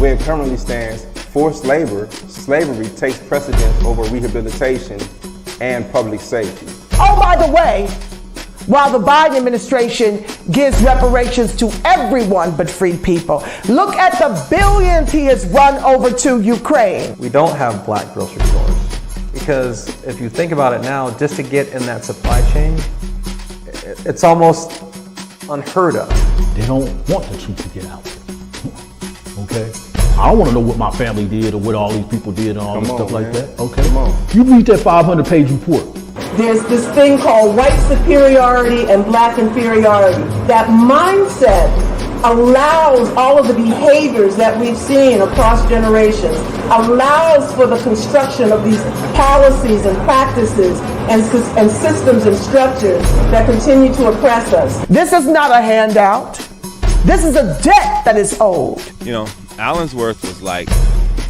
way it currently stands, forced labor, slavery takes precedence over rehabilitation and public safety. Oh, by the way, while the Biden administration gives reparations to everyone but freed people, look at the billions he has run over to Ukraine. We don't have black grocery stores because if you think about it now, just to get in that supply chain, it's almost unheard of. They don't want the truth to get out. Okay? I don't want to know what my family did or what all these people did and all this stuff like that. Okay? Come on. You read that 500-page report. There's this thing called white superiority and black inferiority. That mindset allows all of the behaviors that we've seen across generations, allows for the construction of these policies and practices and systems and structures that continue to oppress us. This is not a handout. This is a debt that is owed. You know, Allensworth was like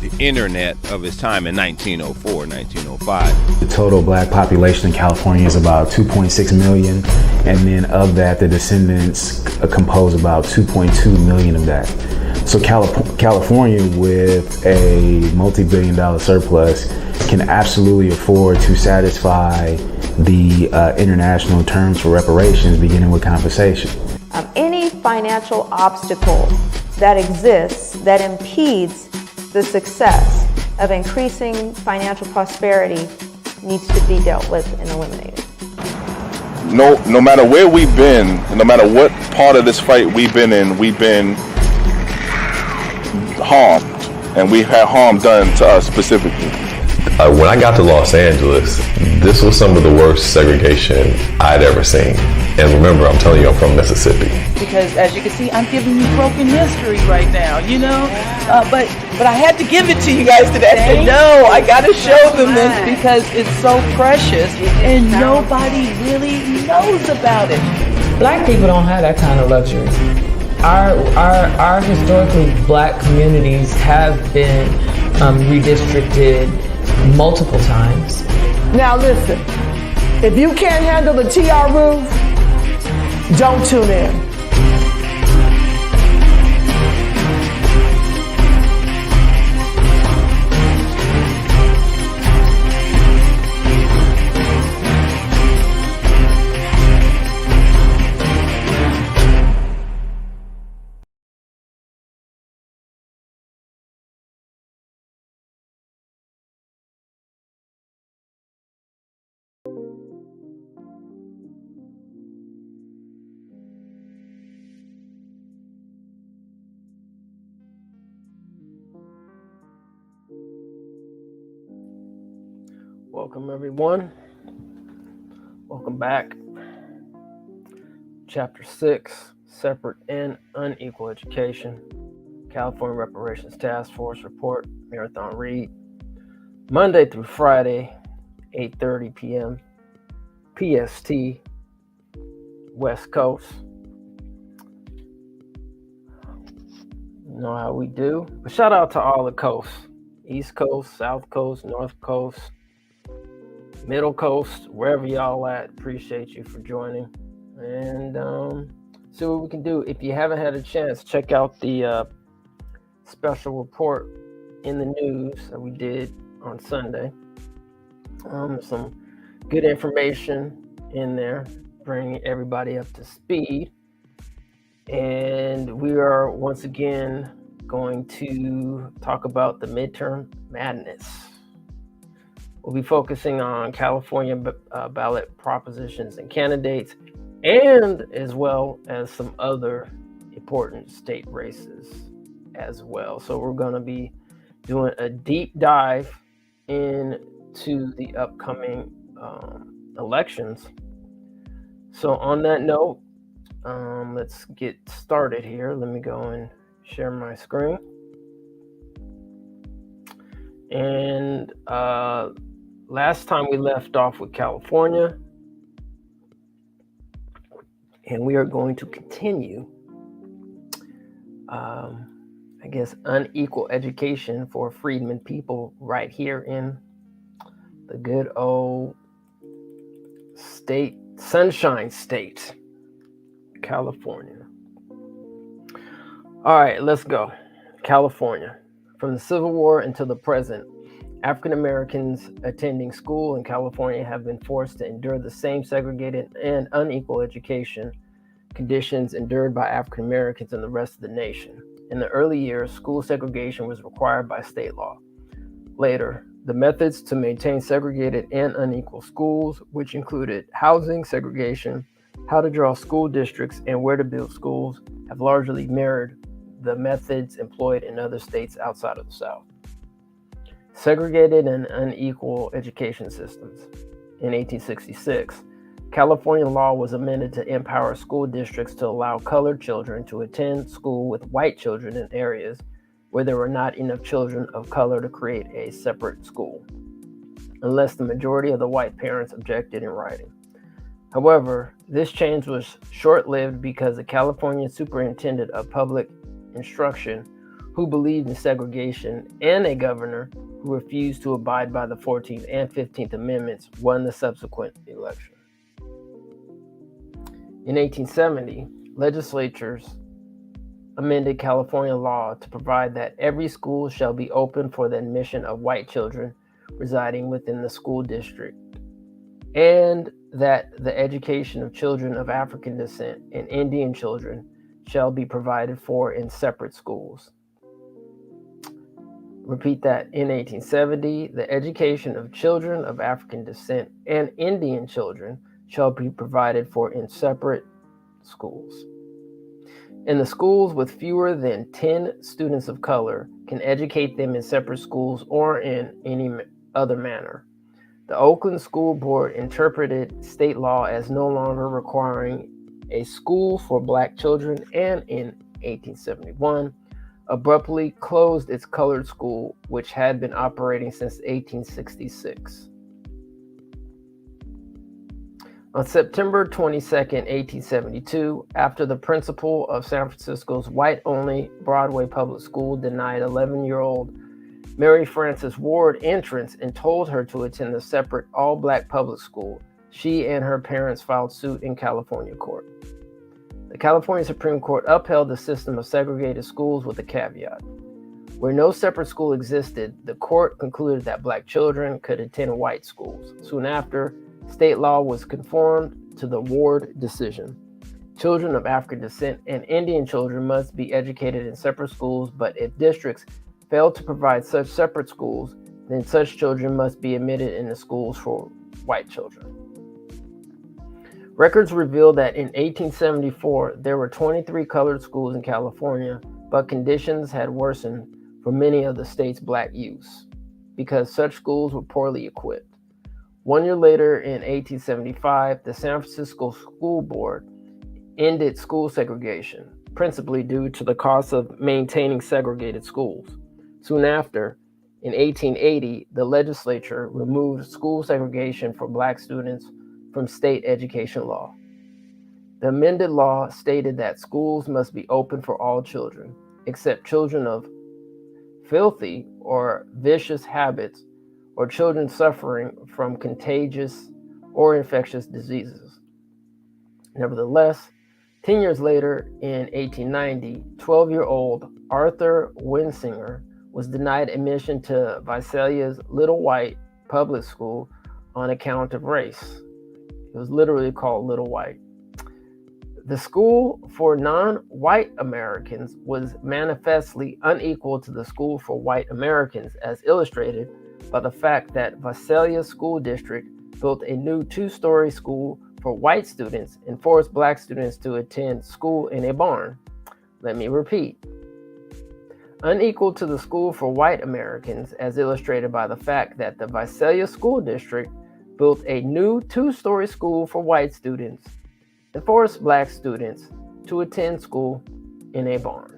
the internet of his time in 1904, 1905. The total black population in California is about 2.6 million, and then of that, the descendants compose about 2.2 million of that. So California, with a multi-billion-dollar surplus, can absolutely afford to satisfy the international terms for reparations, beginning with compensation. Any financial obstacle that exists that impedes the success of increasing financial prosperity needs to be dealt with and eliminated. No matter where we've been, no matter what part of this fight we've been in, we've been harmed, and we've had harm done to us specifically. When I got to Los Angeles, this was some of the worst segregation I'd ever seen. And remember, I'm telling you, I'm from Mississippi. Because as you can see, I'm giving you broken history right now, you know? But I had to give it to you guys today. I said, no, I got to show them this because it's so precious and nobody really knows about it. Black people don't have that kind of luxury. Our historically black communities have been redistricted multiple times. Now listen, if you can't handle the TR roof, don't tune in. Welcome everyone. Welcome back. Chapter 6, Separate and Unequal Education. California Reparations Task Force Report, Marathon Read. Monday through Friday, 8:30 p.m. PST, West Coast. You know how we do. But shout out to all the coasts. East Coast, South Coast, North Coast, Middle Coast, wherever y'all at. Appreciate you for joining. And see what we can do. If you haven't had a chance, check out the special report in the news that we did on Sunday. Some good information in there, bringing everybody up to speed. And we are once again going to talk about the midterm madness. We'll be focusing on California ballot propositions and candidates, and as well as some other important state races as well. So we're going to be doing a deep dive into the upcoming elections. So on that note, let's get started here. Let me go and share my screen. And last time we left off with California, and we are going to continue, I guess, unequal education for freedmen people right here in the good old state, Sunshine State, California. All right, let's go. California. From the Civil War until the present, African Americans attending school in California have been forced to endure the same segregated and unequal education conditions endured by African Americans in the rest of the nation. In the early years, school segregation was required by state law. Later, the methods to maintain segregated and unequal schools, which included housing segregation, how to draw school districts, and where to build schools, have largely mirrored the methods employed in other states outside of the South. Segregated and unequal education systems. In 1866, California law was amended to empower school districts to allow colored children to attend school with white children in areas where there were not enough children of color to create a separate school, unless the majority of the white parents objected in writing. However, this change was short-lived because the California Superintendent of Public Instruction, who believed in segregation, and a governor who refused to abide by the 14th and 15th Amendments, won the subsequent election. In 1870, legislatures amended California law to provide that every school shall be open for the admission of white children residing within the school district, and that the education of children of African descent and Indian children shall be provided for in separate schools. Repeat that. In 1870, the education of children of African descent and Indian children shall be provided for in separate schools. And the schools with fewer than 10 students of color can educate them in separate schools or in any other manner. The Oakland School Board interpreted state law as no longer requiring a school for black children, and in 1871, abruptly closed its colored school, which had been operating since 1866. On September 22, 1872, after the principal of San Francisco's white-only Broadway public school denied 11-year-old Mary Frances Ward entrance and told her to attend a separate all-black public school, she and her parents filed suit in California court. The California Supreme Court upheld the system of segregated schools with a caveat. Where no separate school existed, the court concluded that black children could attend white schools. Soon after, state law was conformed to the Ward decision. Children of African descent and Indian children must be educated in separate schools, but if districts fail to provide such separate schools, then such children must be admitted in the schools for white children. Records reveal that in 1874, there were 23 colored schools in California, but conditions had worsened for many of the state's black youths because such schools were poorly equipped. 1 year later, in 1875, the San Francisco School Board ended school segregation, principally due to the cost of maintaining segregated schools. Soon after, in 1880, the legislature removed school segregation for black students from state education law. The amended law stated that schools must be open for all children, except children of filthy or vicious habits or children suffering from contagious or infectious diseases. Nevertheless, 10 years later, in 1890, 12-year-old Arthur Winsinger was denied admission to Visalia's Little White public school on account of race. It was literally called Little White. The school for non-white Americans was manifestly unequal to the school for white Americans, as illustrated by the fact that Visalia School District built a new 2-story school for white students and forced black students to attend school in a barn. Let me repeat. Unequal to the school for white Americans, as illustrated by the fact that the Visalia School District built a new 2-story school for white students and forced black students to attend school in a barn.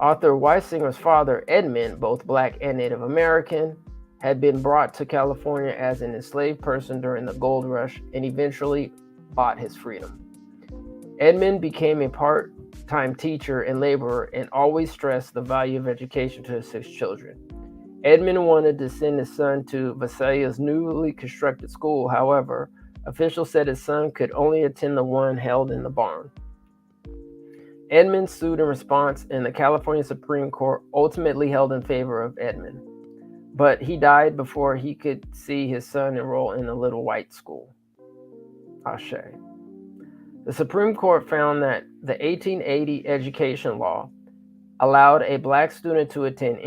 Arthur Weisinger's father, Edmund, both black and Native American, had been brought to California as an enslaved person during the gold rush and eventually bought his freedom. Edmund became a part-time teacher and laborer and always stressed the value of education to his 6 children. Edmund wanted to send his son to Visalia's newly constructed school. However, officials said his son could only attend the one held in the barn. Edmund sued in response, and the California Supreme Court ultimately held in favor of Edmund. But he died before he could see his son enroll in the little white school. Ashe. The Supreme Court found that the 1880 education law allowed a black student to attend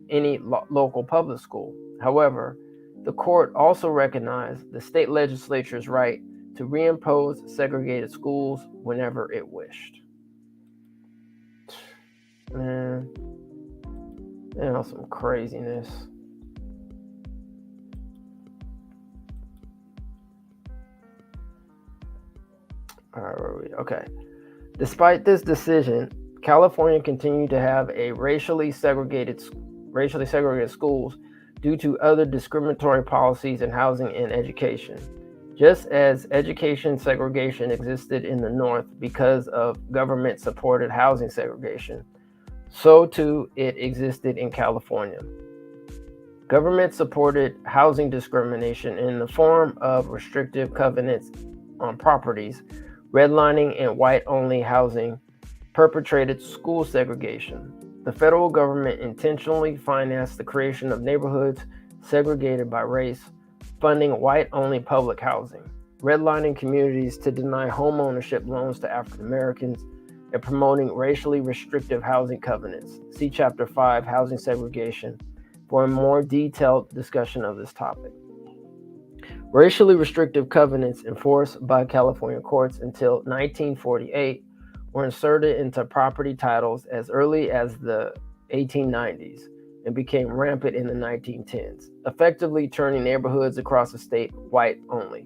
any local public school. However, the court also recognized the state legislature's right to reimpose segregated schools whenever it wished. Man, some craziness. All right, where are we? Okay. Despite this decision, California continued to have a racially segregated schools due to other discriminatory policies in housing and education. Just as education segregation existed in the North because of government-supported housing segregation, so too it existed in California. Government-supported housing discrimination in the form of restrictive covenants on properties, redlining, and white-only housing perpetrated school segregation. The federal government intentionally financed the creation of neighborhoods segregated by race, funding white-only public housing, redlining communities to deny home ownership loans to African Americans, and promoting racially restrictive housing covenants. See Chapter 5, Housing Segregation, for a more detailed discussion of this topic. Racially restrictive covenants enforced by California courts until 1948 were inserted into property titles as early as the 1890s and became rampant in the 1910s, effectively turning neighborhoods across the state white only.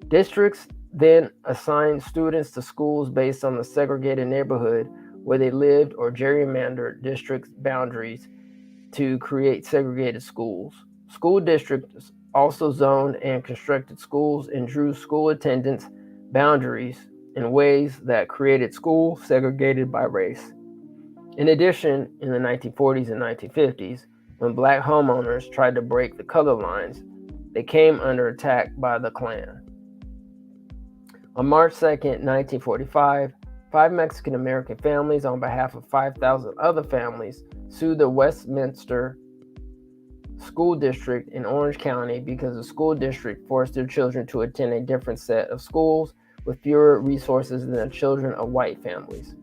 Districts then assigned students to schools based on the segregated neighborhood where they lived or gerrymandered district boundaries to create segregated schools. School districts also zoned and constructed schools and drew school attendance boundaries in ways that created schools segregated by race. In addition, in the 1940s and 1950s, when black homeowners tried to break the color lines, they came under attack by the Klan. On March 2nd, 1945, 5 Mexican American families, on behalf of 5,000 other families, sued the Westminster School District in Orange County because the school district forced their children to attend a different set of schools with fewer resources than the children of white families.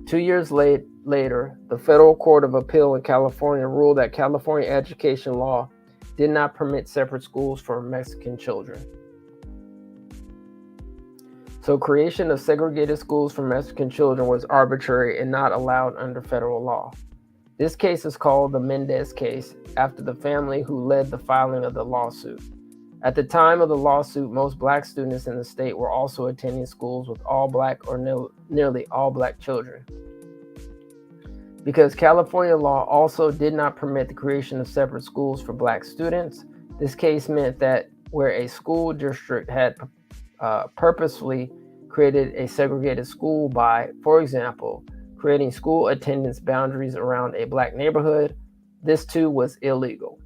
2 years later, the Federal Court of Appeal in California ruled that California education law did not permit separate schools for Mexican children. So creation of segregated schools for Mexican children was arbitrary and not allowed under federal law. This case is called the Mendez case, after the family who led the filing of the lawsuit. At the time of the lawsuit, most black students in the state were also attending schools with all black or nearly all black children. Because California law also did not permit the creation of separate schools for black students, this case meant that where a school district had purposefully created a segregated school by, for example, creating school attendance boundaries around a black neighborhood, this too was illegal.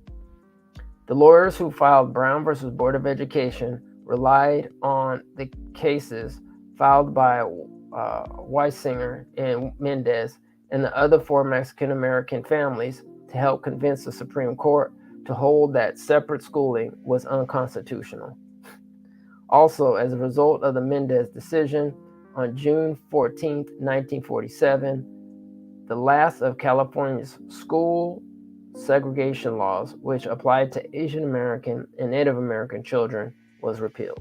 The lawyers who filed Brown versus Board of Education relied on the cases filed by Weisinger and Mendez and the other 4 Mexican American families to help convince the Supreme Court to hold that separate schooling was unconstitutional. Also, as a result of the Mendez decision, on June 14, 1947, the last of California's school segregation laws, which applied to Asian American and Native American children, was repealed.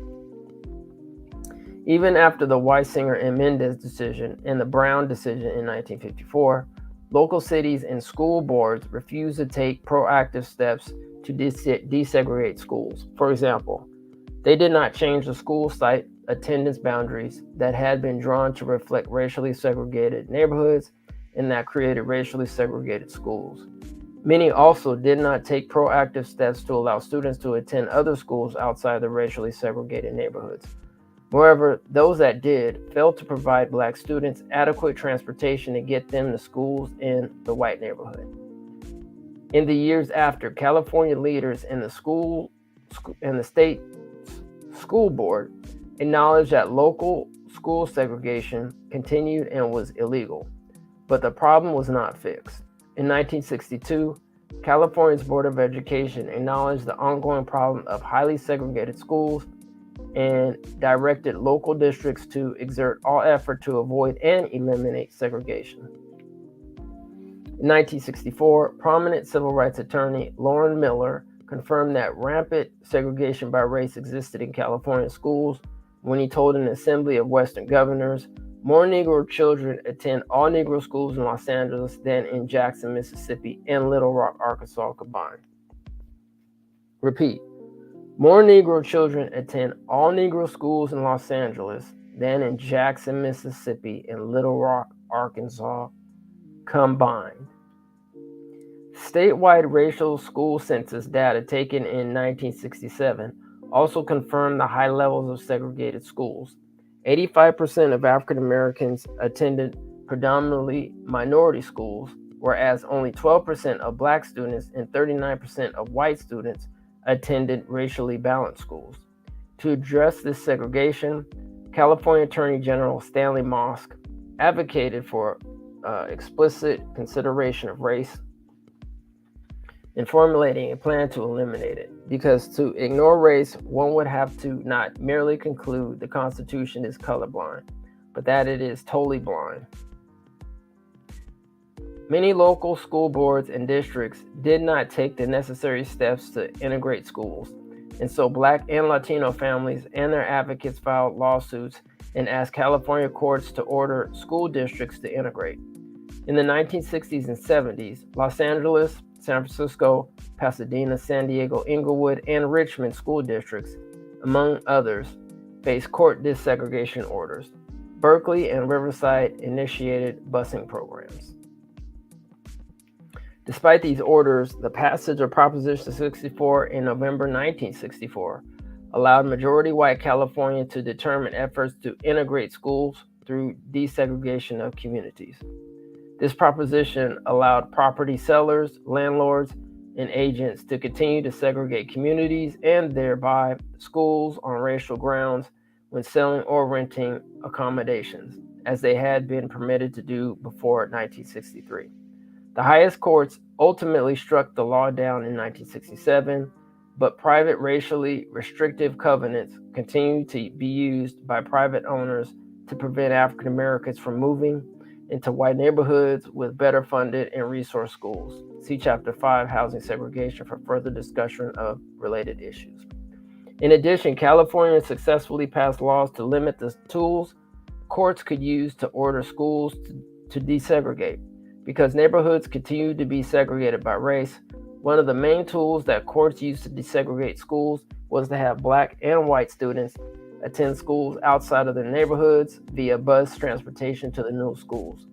Even after the Weisinger and Mendez decision and the Brown decision in 1954, local cities and school boards refused to take proactive steps to desegregate schools. For example, they did not change the school site attendance boundaries that had been drawn to reflect racially segregated neighborhoods and that created racially segregated schools. Many also did not take proactive steps to allow students to attend other schools outside the racially segregated neighborhoods. Moreover, those that did failed to provide black students adequate transportation to get them to schools in the white neighborhood. In the years after, California leaders in the state school board acknowledged that local school segregation continued and was illegal, but the problem was not fixed. In 1962, California's Board of Education acknowledged the ongoing problem of highly segregated schools and directed local districts to exert all effort to avoid and eliminate segregation. In 1964, prominent civil rights attorney Lauren Miller confirmed that rampant segregation by race existed in California schools when he told an assembly of Western governors, more Negro children attend all Negro schools in Los Angeles than in Jackson, Mississippi, and Little Rock, Arkansas combined. Repeat. More Negro children attend all Negro schools in Los Angeles than in Jackson, Mississippi, and Little Rock, Arkansas combined. Statewide racial school census data taken in 1967 also confirmed the high levels of segregated schools. 85% of African Americans attended predominantly minority schools, whereas only 12% of Black students and 39% of white students attended racially balanced schools. To address this segregation, California Attorney General Stanley Mosk advocated for explicit consideration of race in formulating a plan to eliminate it. Because to ignore race, one would have to not merely conclude the Constitution is colorblind, but that it is totally blind. Many local school boards and districts did not take the necessary steps to integrate schools, and so Black and Latino families and their advocates filed lawsuits and asked California courts to order school districts to integrate. In the 1960s and 70s, Los Angeles, San Francisco, Pasadena, San Diego, Inglewood, and Richmond school districts, among others, faced court desegregation orders. Berkeley and Riverside initiated busing programs. Despite these orders, the passage of Proposition 64 in November 1964 allowed majority white California to determine efforts to integrate schools through desegregation of communities. This proposition allowed property sellers, landlords, and agents to continue to segregate communities and thereby schools on racial grounds when selling or renting accommodations, as they had been permitted to do before 1963. The highest courts ultimately struck the law down in 1967, but private racially restrictive covenants continued to be used by private owners to prevent African Americans from moving into white neighborhoods with better funded and resourced schools. See Chapter 5, Housing Segregation, for further discussion of related issues. In addition, California successfully passed laws to limit the tools courts could use to order schools to desegregate. Because neighborhoods continued to be segregated by race, one of the main tools that courts used to desegregate schools was to have Black and white students attend schools outside of their neighborhoods via bus transportation to the new schools.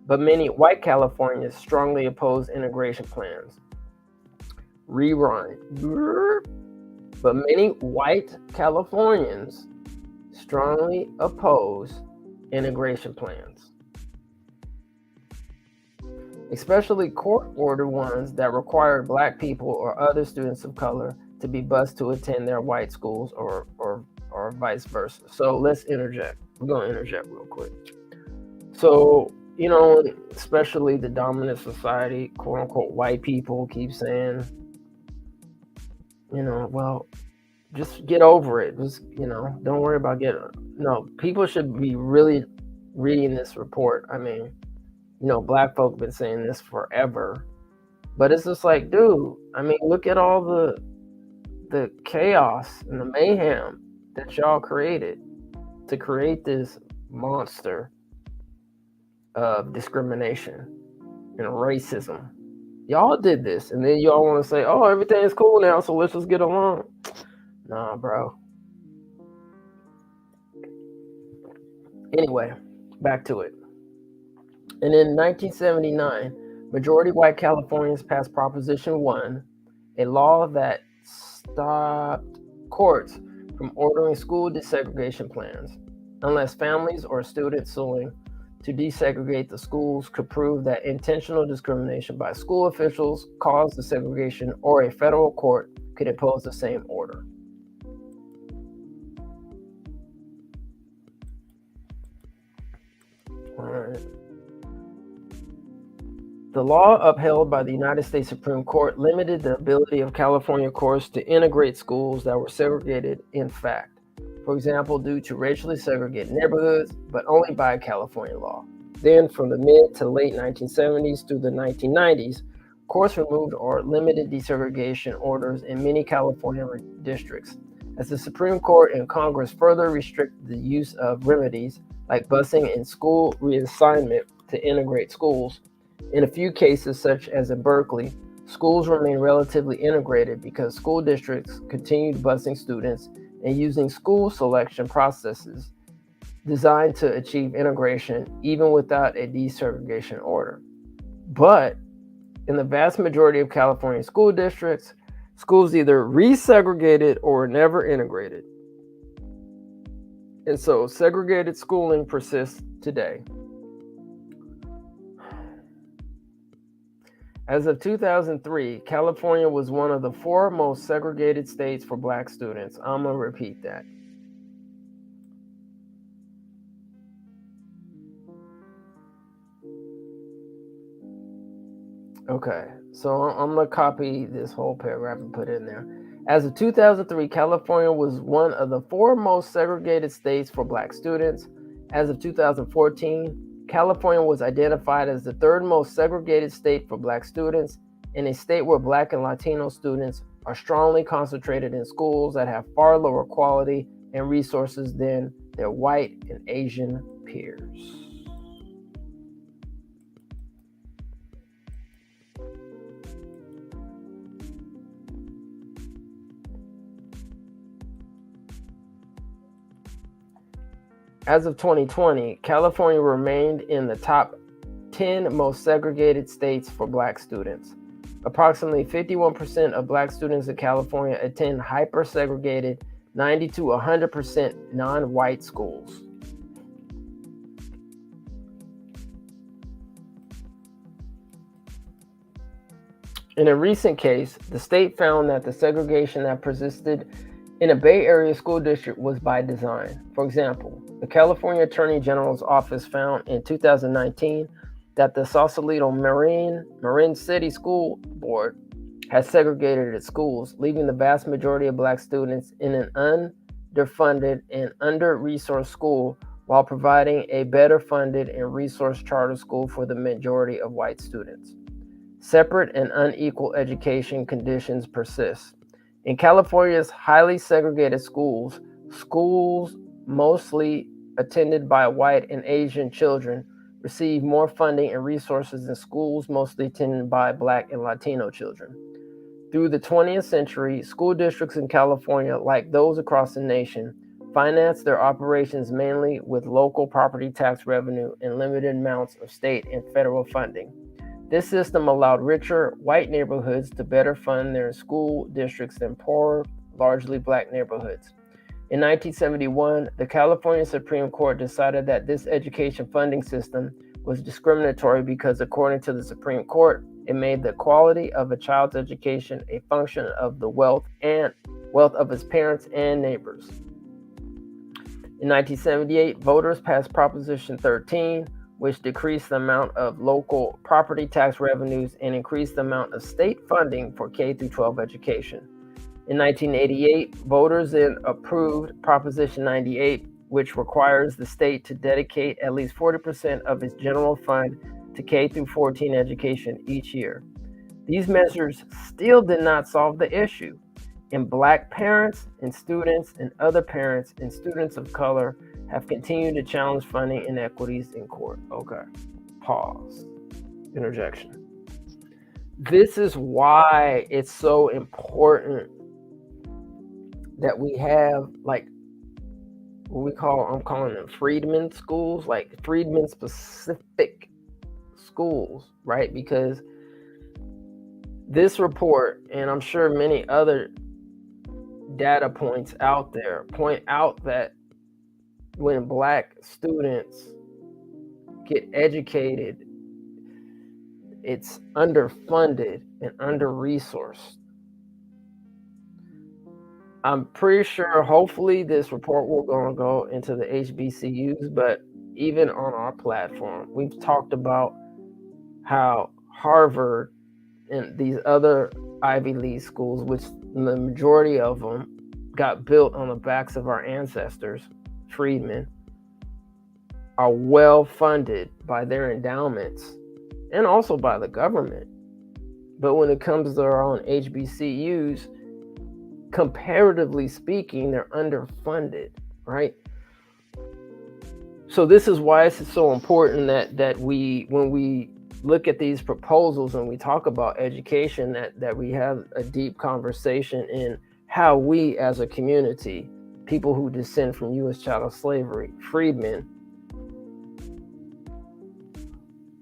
But many white Californians strongly opposed integration plans. Rewind. But many white Californians strongly oppose integration plans, especially court-ordered ones that required Black people or other students of color to be bused to attend their white schools or vice versa. So let's interject. We're going to interject real quick. So, you know, especially the dominant society, quote unquote, white people keep saying, you know, well, just get over it. Just, you know, don't worry about no, people should be really reading this report. I mean, you know, Black folk have been saying this forever, but it's just like, dude, I mean, look at all the chaos and the mayhem that y'all created to create this monster of discrimination and racism. Y'all did this, and then y'all want to say, oh, everything's cool now, so let's just get along. Nah, bro. Anyway, back to it. And in 1979, majority white Californians passed Proposition 1, a law that stopped courts from ordering school desegregation plans, unless families or students suing to desegregate the schools could prove that intentional discrimination by school officials caused the segregation, or a federal court could impose the same order. The law upheld by the United States Supreme Court limited the ability of California courts to integrate schools that were segregated in fact, for example, due to racially segregated neighborhoods, but only by California law. Then, from the mid to late 1970s through the 1990s, courts removed or limited desegregation orders in many California districts, as the Supreme Court and Congress further restricted the use of remedies like busing and school reassignment to integrate schools. In a few cases, such as in Berkeley, schools remain relatively integrated because school districts continued busing students and using school selection processes designed to achieve integration even without a desegregation order. But in the vast majority of California school districts, schools either resegregated or never integrated. And so segregated schooling persists today. As of 2003, California was one of the 4 most segregated states for Black students. I'm going to repeat that. Okay, so I'm going to copy this whole paragraph and put it in there. As of 2003, California was one of the 4 most segregated states for Black students. As of 2014, California was identified as the 3rd most segregated state for Black students, in a state where Black and Latino students are strongly concentrated in schools that have far lower quality and resources than their white and Asian peers. As of 2020, California remained in the top 10 most segregated states for Black students. Approximately 51% of Black students in California attend hyper-segregated 90 to 100% non-white schools. In a recent case, the state found that the segregation that persisted in a Bay Area school district was by design. For example, the California Attorney General's office found in 2019 that the Sausalito Marin City School Board has segregated its schools, leaving the vast majority of Black students in an underfunded and under-resourced school while providing a better funded and resourced charter school for the majority of white students. Separate and unequal education conditions persist. In California's highly segregated schools mostly attended by white and Asian children receive more funding and resources than schools mostly attended by Black and Latino children. Through the 20th century, school districts in California, like those across the nation, financed their operations mainly with local property tax revenue and limited amounts of state and federal funding. This system allowed richer white neighborhoods to better fund their school districts than poorer, largely Black neighborhoods. In 1971, the California Supreme Court decided that this education funding system was discriminatory because, according to the Supreme Court, it made the quality of a child's education a function of the wealth of its parents and neighbors. In 1978, voters passed Proposition 13, which decreased the amount of local property tax revenues and increased the amount of state funding for K-12 education. In 1988, voters then approved Proposition 98, which requires the state to dedicate at least 40% of its general fund to K-14 education each year. These measures still did not solve the issue, and Black parents and students and other parents and students of color have continued to challenge funding inequities in court. Okay, pause. Interjection. This is why it's so important that we have like what I'm calling them Freedmen schools, like Freedmen specific schools, right? Because this report, and I'm sure many other data points out there, point out that when Black students get educated, it's underfunded and under-resourced. I'm pretty sure, hopefully, this report will go into the HBCUs, but even on our platform, we've talked about how Harvard, and these other Ivy League schools, which the majority of them got built on the backs of our ancestors, freedmen, are well funded by their endowments and also by the government. But when it comes to our own HBCUs, comparatively speaking, they're underfunded, right? So this is why it's so important that we, when we look at these proposals and we talk about education, that we have a deep conversation in how we as a community, people who descend from U.S. chattel slavery, freedmen,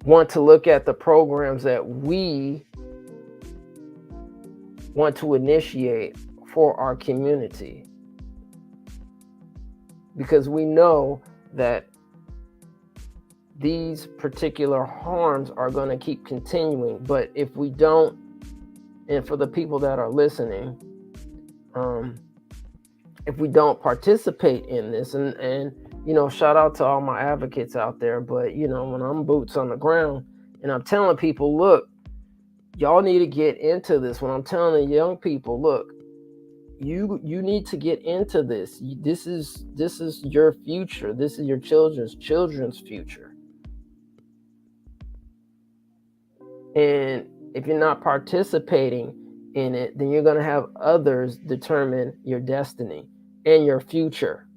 want to look at the programs that we want to initiate for our community. Because we know that these particular harms are going to keep continuing. But if we don't, and for the people that are listening, if we don't participate in this, and you know, shout out to all my advocates out there, but you know, when I'm boots on the ground and I'm telling people, look, y'all need to get into this. When I'm telling the young people, look, you need to get into this. This is your future. This is your children's future. And if you're not participating in it, then you're going to have others determine your destiny and your future,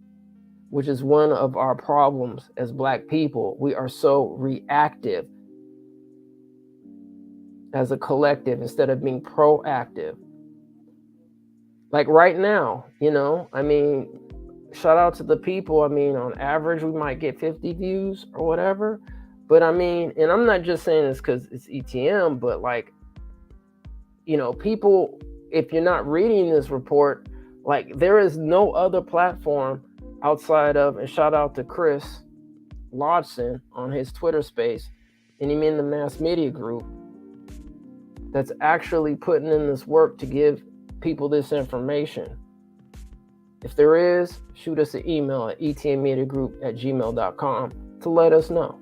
which is one of our problems as Black people. We are so reactive as a collective instead of being proactive. Like right now, you know, I mean, shout out to the people. I mean, on average, we might get 50 views or whatever. But I mean, and I'm not just saying this because it's ETM, but like, you know, people, if you're not reading this report, like there is no other platform outside of, and shout out to Chris Lodson on his Twitter space, and him in the mass media group, that's actually putting in this work to give people this information. If there is, shoot us an email at etmmediagroup@gmail.com to let us know.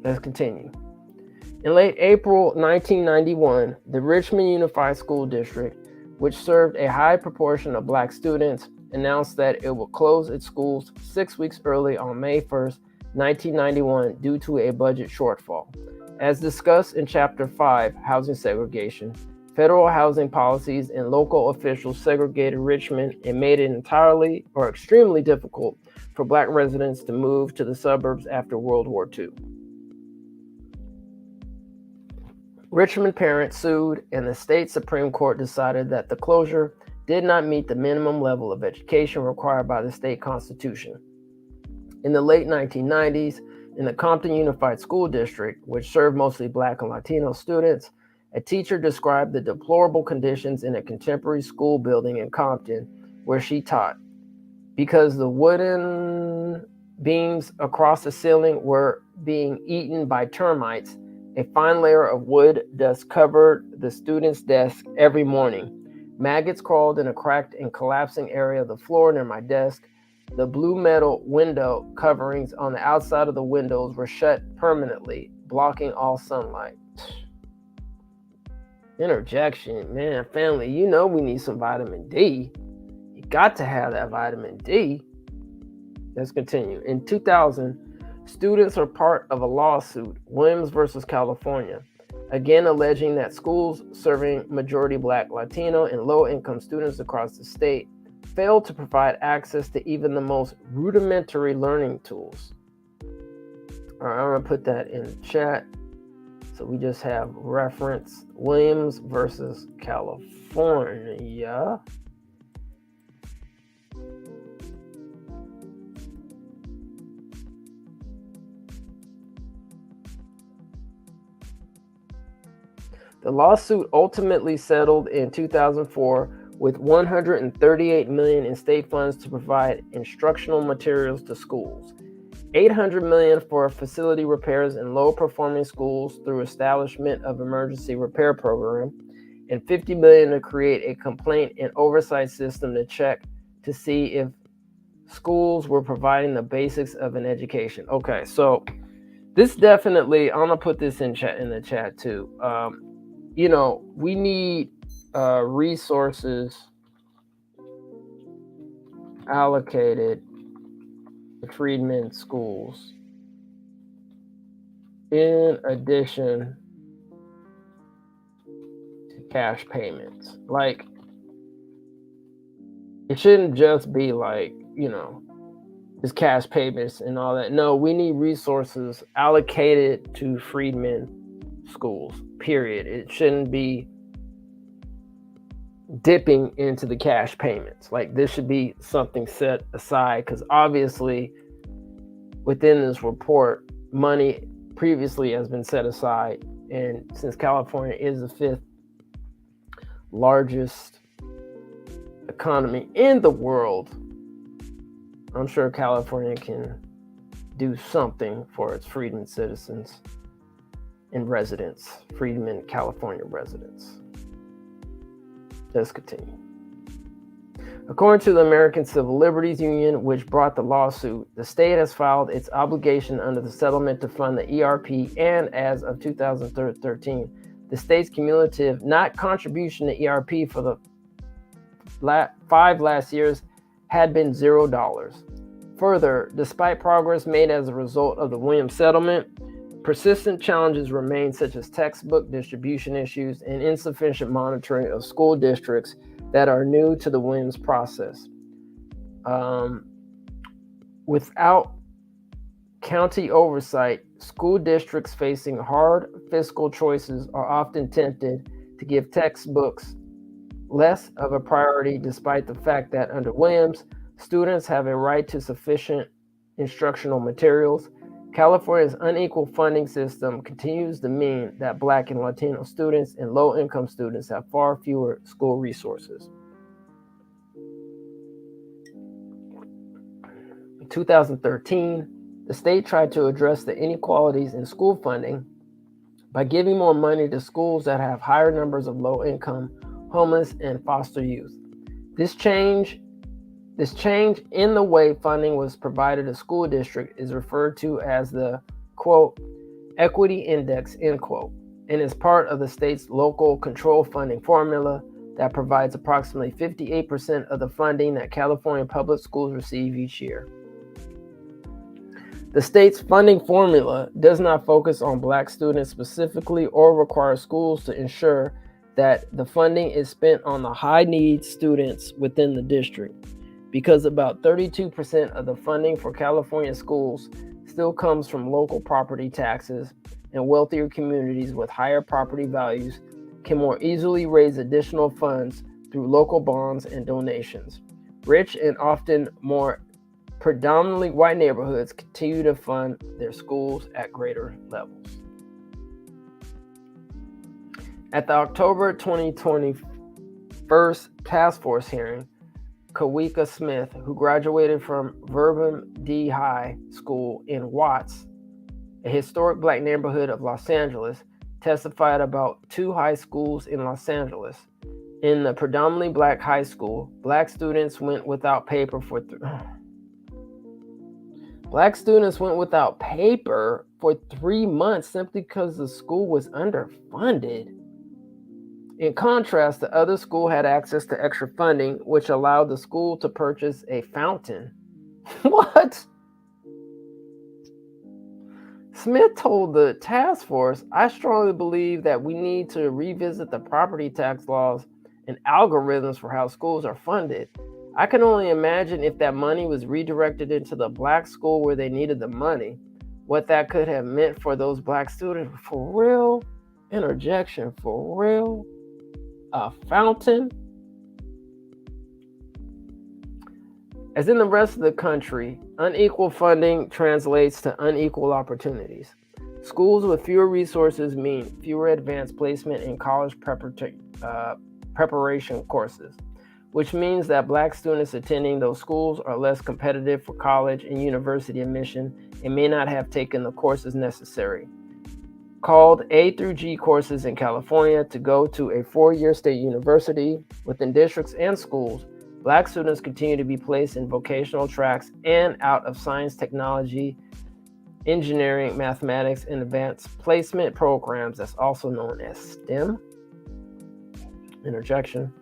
Let's continue. In late April 1991, the Richmond Unified School District, which served a high proportion of Black students, announced that it will close its schools 6 weeks early on May 1st, 1991, due to a budget shortfall. As discussed in Chapter 5, Housing Segregation, federal housing policies and local officials segregated Richmond and made it entirely or extremely difficult for Black residents to move to the suburbs after World War II. Richmond parents sued, and the state Supreme Court decided that the closure did not meet the minimum level of education required by the state constitution. In the late 1990s, in the Compton Unified School District, which served mostly Black and Latino students, a teacher described the deplorable conditions in a contemporary school building in Compton where she taught. Because the wooden beams across the ceiling were being eaten by termites, a fine layer of wood dust covered the student's desk every morning. Maggots crawled in a cracked and collapsing area of the floor near my desk. The blue metal window coverings on the outside of the windows were shut permanently, blocking all sunlight. Interjection, man, family, you know we need some vitamin D. You got to have that vitamin D. Let's continue. In 2000, students are part of a lawsuit, Williams versus California, again alleging that schools serving majority Black, Latino, and low-income students across the state failed to provide access to even the most rudimentary learning tools. All right, I'm gonna put that in the chat. So we just have reference Williams versus California. The lawsuit ultimately settled in 2004 with $138 million in state funds to provide instructional materials to schools, $800 million for facility repairs in low-performing schools through establishment of emergency repair program, and $50 million to create a complaint and oversight system to check to see if schools were providing the basics of an education. Okay, so This definitely, I'm gonna put this in the chat too. We need resources allocated to freedmen schools in addition to cash payments. Like, it shouldn't just be like, just cash payments and all that. No, we need resources allocated to freedmen schools, period. It shouldn't be dipping into the cash payments. Like, this should be something set aside, because obviously within this report, money previously has been set aside. And since California is the 5th largest economy in the world, I'm sure California can do something for its freedmen citizens and residents, freedmen California residents. Let's continue. According to the American Civil Liberties Union, which brought the lawsuit, the state has filed its obligation under the settlement to fund the ERP, and as of 2013, the state's cumulative not contribution to ERP for the 5 last years had been $0. Further, despite progress made as a result of the Williams settlement, persistent challenges remain, such as textbook distribution issues and insufficient monitoring of school districts that are new to the Williams process. Without county oversight, school districts facing hard fiscal choices are often tempted to give textbooks less of a priority, despite the fact that under Williams, students have a right to sufficient instructional materials. California's unequal funding system continues to mean that Black and Latino students and low-income students have far fewer school resources. In 2013, the state tried to address the inequalities in school funding by giving more money to schools that have higher numbers of low-income, homeless, and foster youth. This change in the way funding was provided to school district is referred to as the, quote, equity index, end quote, and is part of the state's local control funding formula that provides approximately 58% of the funding that California public schools receive each year. The state's funding formula does not focus on Black students specifically or require schools to ensure that the funding is spent on the high-need students within the district, because about 32% of the funding for California schools still comes from local property taxes, and wealthier communities with higher property values can more easily raise additional funds through local bonds and donations. Rich and often more predominantly white neighborhoods continue to fund their schools at greater levels. At the October 2020 first task force hearing, Kawika Smith, who graduated from Verbum D High School in Watts, a historic Black neighborhood of Los Angeles, testified about 2 high schools in Los Angeles. In the predominantly Black high school, Black students went without paper for 3 months simply because the school was underfunded. In contrast, the other school had access to extra funding, which allowed the school to purchase a fountain. What? Smith told the task force, "I strongly believe that we need to revisit the property tax laws and algorithms for how schools are funded. I can only imagine if that money was redirected into the Black school where they needed the money, what that could have meant for those Black students." For real? Interjection, for real? A fountain? As in the rest of the country, unequal funding translates to unequal opportunities. Schools with fewer resources mean fewer advanced placement in college preparation courses, which means that Black students attending those schools are less competitive for college and university admission and may not have taken the courses necessary, called A through G courses in California, to go to a 4-year state university. Within districts and schools, Black students continue to be placed in vocational tracks and out of science, technology, engineering, mathematics, and advanced placement programs, that's also known as STEM. Interjection.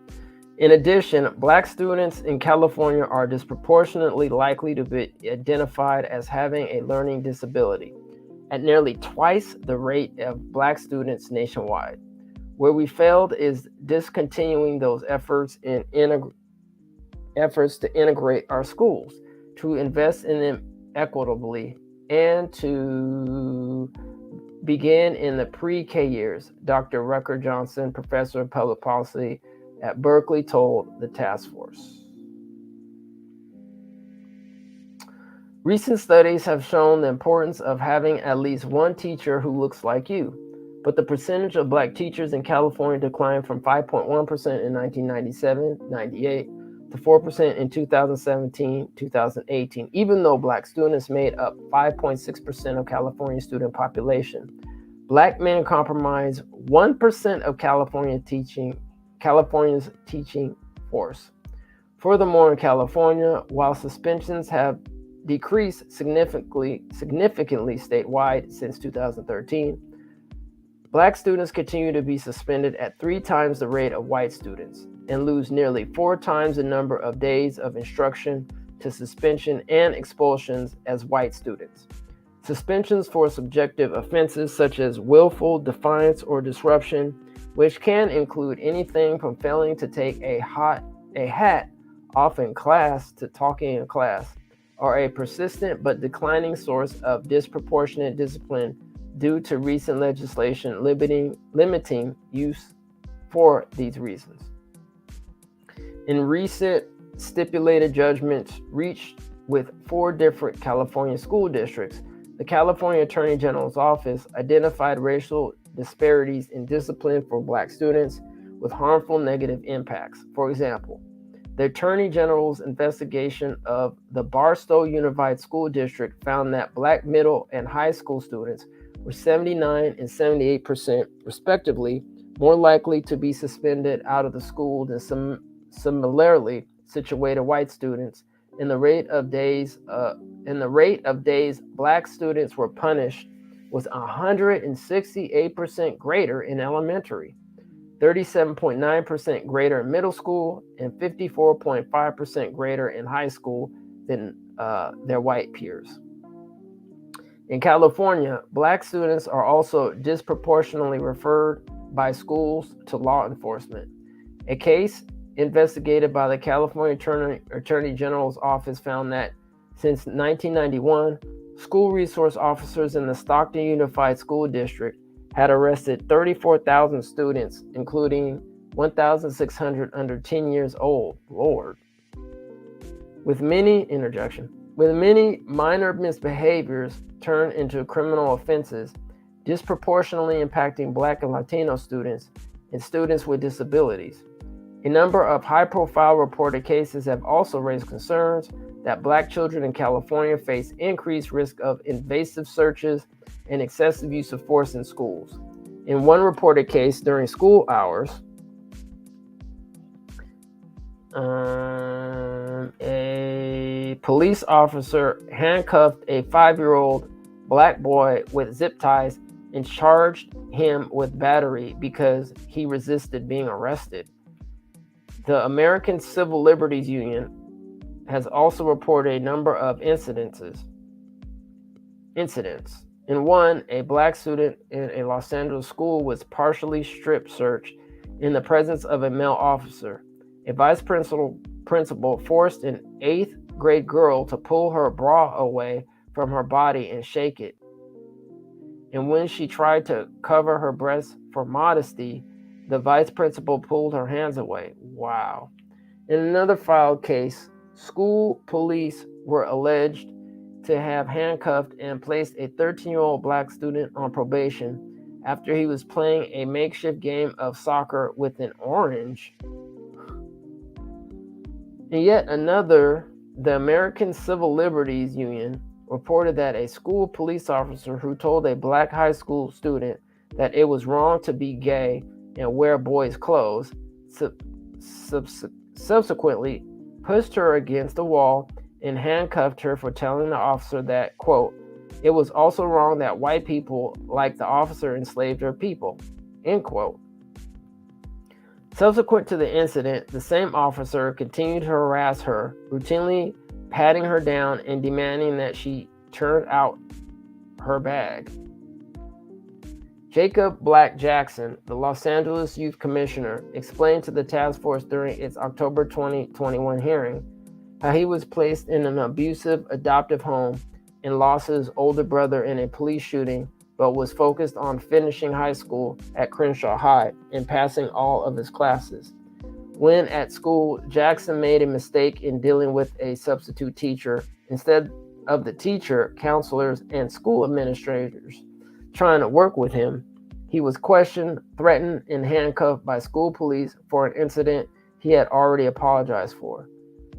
In addition, Black students in California are disproportionately likely to be identified as having a learning disability, at nearly twice the rate of Black students nationwide. Where we failed is discontinuing those efforts to integrate our schools, to invest in them equitably, and to begin in the pre-K years, Dr. Rucker Johnson, professor of public policy at Berkeley, told the task force. Recent studies have shown the importance of having at least one teacher who looks like you, but the percentage of Black teachers in California declined from 5.1% in 1997-98 to 4% in 2017-2018, even though Black students made up 5.6% of California's student population. Black men comprise 1% of California's teaching force. Furthermore, in California, while suspensions have decreased significantly statewide since 2013, Black students continue to be suspended at 3 times the rate of white students and lose nearly 4 times the number of days of instruction to suspension and expulsions as white students. Suspensions for subjective offenses such as willful defiance or disruption, which can include anything from failing to take a hat off in class to talking in class, are a persistent but declining source of disproportionate discipline due to recent legislation limiting use for these reasons. In recent stipulated judgments reached with 4 different California school districts, the California Attorney General's office identified racial disparities in discipline for Black students with harmful negative impacts. For example, the Attorney General's investigation of the Barstow Unified School District found that Black middle and high school students were 79% and 78%, respectively, more likely to be suspended out of the school than some similarly situated white students. And the rate of days Black students were punished was 168% greater in elementary, 37.9% greater in middle school, and 54.5% greater in high school than their white peers. In California, Black students are also disproportionately referred by schools to law enforcement. A case investigated by the California Attorney General's office found that since 1991, school resource officers in the Stockton Unified School District had arrested 34,000 students, including 1,600 under 10 years old. Lord. With many minor misbehaviors turned into criminal offenses, disproportionately impacting Black and Latino students and students with disabilities. A number of high-profile reported cases have also raised concerns that Black children in California face increased risk of invasive searches and excessive use of force in schools. In one reported case during school hours, a police officer handcuffed a 5-year-old Black boy with zip ties and charged him with battery because he resisted being arrested. The American Civil Liberties Union has also reported a number of incidents. In one, a Black student in a Los Angeles school was partially strip searched in the presence of a male officer. A vice principal forced an 8th grade girl to pull her bra away from her body and shake it. And when she tried to cover her breasts for modesty, the vice principal pulled her hands away. Wow. In another filed case, school police were alleged to have handcuffed and placed a 13-year-old Black student on probation after he was playing a makeshift game of soccer with an orange. And yet another, the American Civil Liberties Union reported that a school police officer who told a Black high school student that it was wrong to be gay and wear boys' clothes, subsequently pushed her against the wall and handcuffed her for telling the officer that, quote, It was also wrong that white people, like the officer, enslaved their people. End quote. Subsequent to the incident, the same officer continued to harass her, routinely patting her down and demanding that she turn out her bag. Jacob Black Jackson, the Los Angeles Youth Commissioner, explained to the task force during its October 2021 hearing how he was placed in an abusive adoptive home and lost his older brother in a police shooting, but was focused on finishing high school at Crenshaw High and passing all of his classes. When at school, Jackson made a mistake in dealing with a substitute teacher instead of the teacher, counselors, and school administrators trying to work with him. He was questioned, threatened, and handcuffed by school police for an incident he had already apologized for.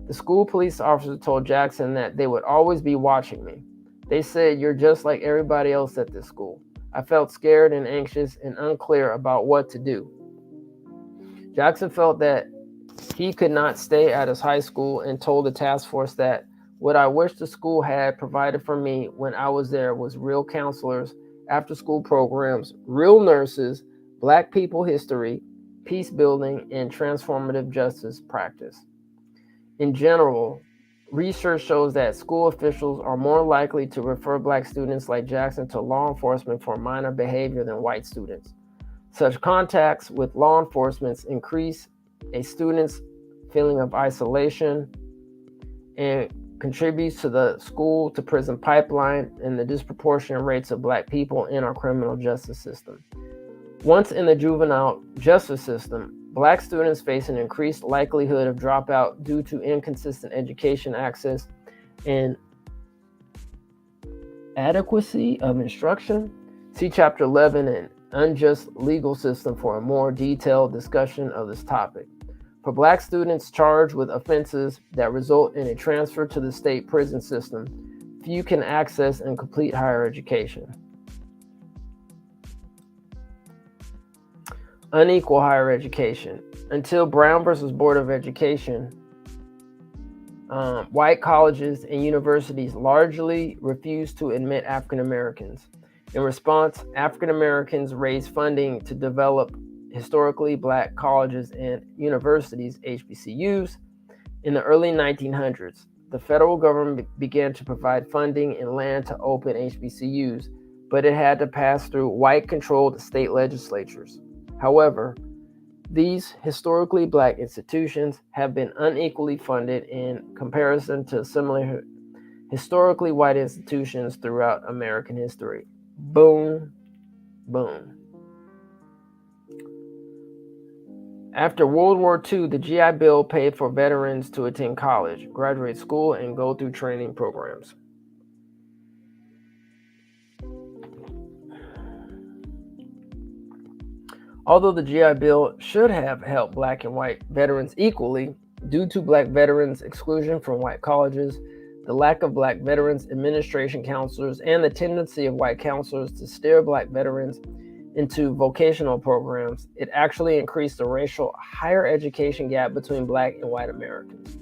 The school police officer told Jackson that they would always be watching me. They said, "You're just like everybody else at this school." I felt scared and anxious and unclear about what to do. Jackson felt that he could not stay at his high school and told the task force that what I wish the school had provided for me when I was there was real counselors, after-school programs, real nurses, Black people history, peace building, and transformative justice practice. In general, research shows that school officials are more likely to refer Black students like Jackson to law enforcement for minor behavior than white students. Such contacts with law enforcement increase a student's feeling of isolation and contributes to the school to prison pipeline and the disproportionate rates of Black people in our criminal justice system. Once in the juvenile justice system, Black students face an increased likelihood of dropout due to inconsistent education access and adequacy of instruction. See Chapter 11 in Unjust Legal System for a more detailed discussion of this topic. For Black students charged with offenses that result in a transfer to the state prison system, few can access and complete higher education. Unequal higher education. Until Brown versus Board of Education, white colleges and universities largely refused to admit African Americans. In response, African Americans raised funding to develop historically Black colleges and universities, HBCUs. In the early 1900s, the federal government began to provide funding and land to open HBCUs, but it had to pass through white-controlled state legislatures. However, these historically Black institutions have been unequally funded in comparison to similar historically white institutions throughout American history. Boom, boom. After World War II, the GI Bill paid for veterans to attend college, graduate school, and go through training programs. Although the GI Bill should have helped Black and white veterans equally, due to Black veterans' exclusion from white colleges, the lack of Black veterans administration counselors, and the tendency of white counselors to steer Black veterans into vocational programs, it actually increased the racial higher education gap between Black and white Americans.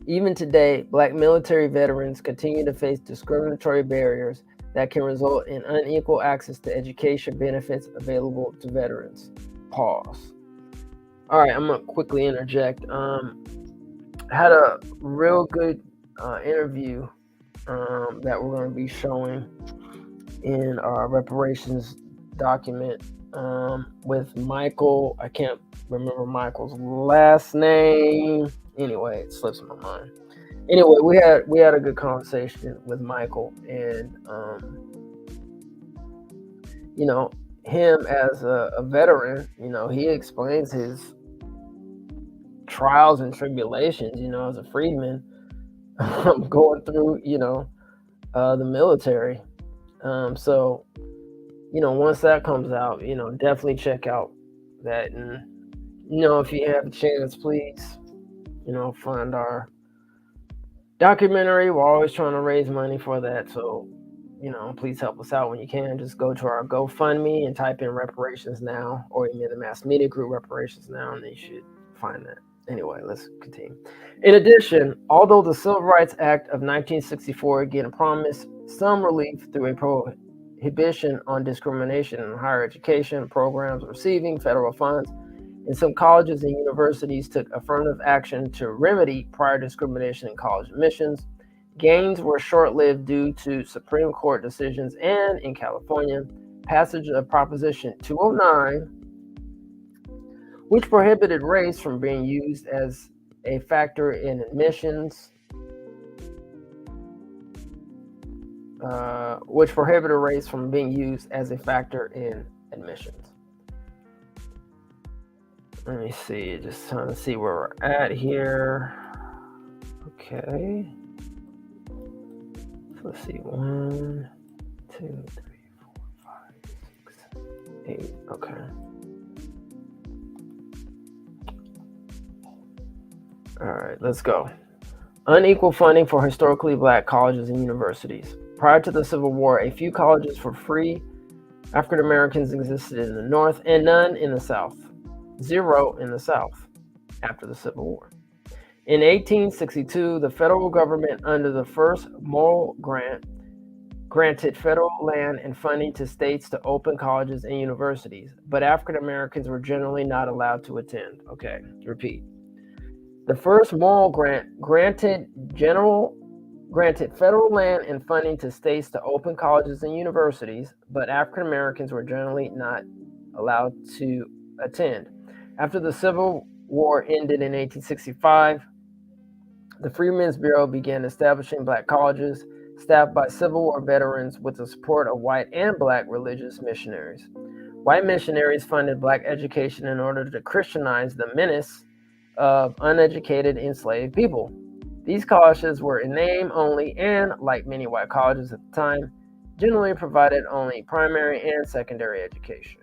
Even today, Black military veterans continue to face discriminatory barriers that can result in unequal access to education benefits available to veterans. Pause. All right, I'm gonna quickly interject. I had a real good interview that we're gonna be showing in our reparations document with Michael. I can't remember Michael's last name. Anyway, it slips my mind. Anyway, we had a good conversation with Michael, and you know, him as a veteran, you know, he explains his trials and tribulations, you know, as a freedman, going through, you know, the military. So, you know, once that comes out, you know, definitely check out that. And, you know, if you have a chance, please, you know, find our documentary. We're always trying to raise money for that. So, you know, please help us out when you can. Just go to our GoFundMe and type in Reparations Now, or even the Mass Media Group Reparations Now, and they should find that. Anyway, let's continue. In addition, although the Civil Rights Act of 1964 again promised some relief through a prohibition on discrimination in higher education programs receiving federal funds, and some colleges and universities took affirmative action to remedy prior discrimination in college admissions. Gains were short-lived due to Supreme Court decisions and, in California, passage of Proposition 209, which prohibited race from being used as a factor in admissions. Let me see, just trying to see where we're at here. Okay. So let's see, 1, 2, 3, 4, 5, 6, 7, 8. Okay. All right, let's go. Unequal funding for historically black colleges and universities. Prior to the Civil War, a few colleges for free African Americans existed in the North and none in the South. 0 in the South after the Civil War. In 1862, the federal government, under the first Morrill Grant, granted federal land and funding to states to open colleges and universities, but African Americans were generally not allowed to attend. Okay, repeat. The first Morrill Grant granted federal land and funding to states to open colleges and universities, but African Americans were generally not allowed to attend. After the Civil War ended in 1865, the Freedmen's Bureau began establishing black colleges staffed by Civil War veterans with the support of white and black religious missionaries. White missionaries funded black education in order to Christianize the menace of uneducated enslaved people. These colleges were in name only and, like many white colleges at the time, generally provided only primary and secondary education.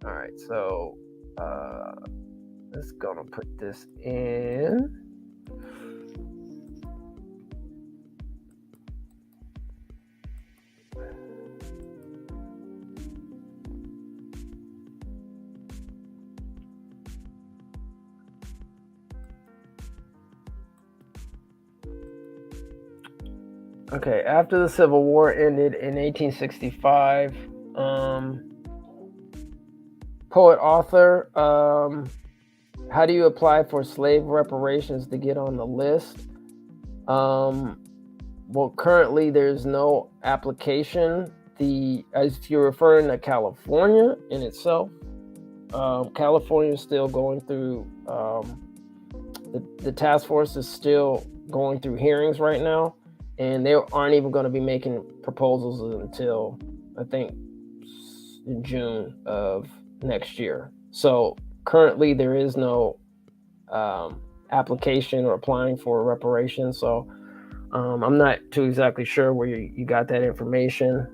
All right, so let's go and put this in. Okay, after the Civil War ended in 1865, poet author, how do you apply for slave reparations to get on the list? Well, currently there's no application. If you're referring to California in itself, California is still going through, the task force is still going through hearings right now. And they aren't even going to be making proposals until, I think, June of next year. So currently there is no application or applying for reparations. So I'm not too exactly sure where you got that information.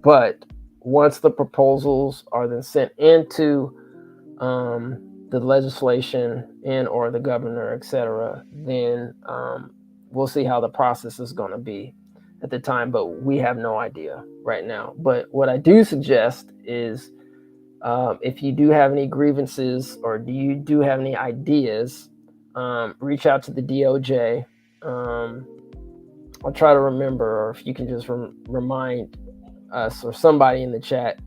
But once the proposals are then sent into the legislation and or the governor, et cetera, then we'll see how the process is going to be at the time, but we have no idea right now. But what I do suggest is if you do have any grievances or you do have any ideas, reach out to the DOJ. I'll try to remember, or if you can just remind us or somebody in the chat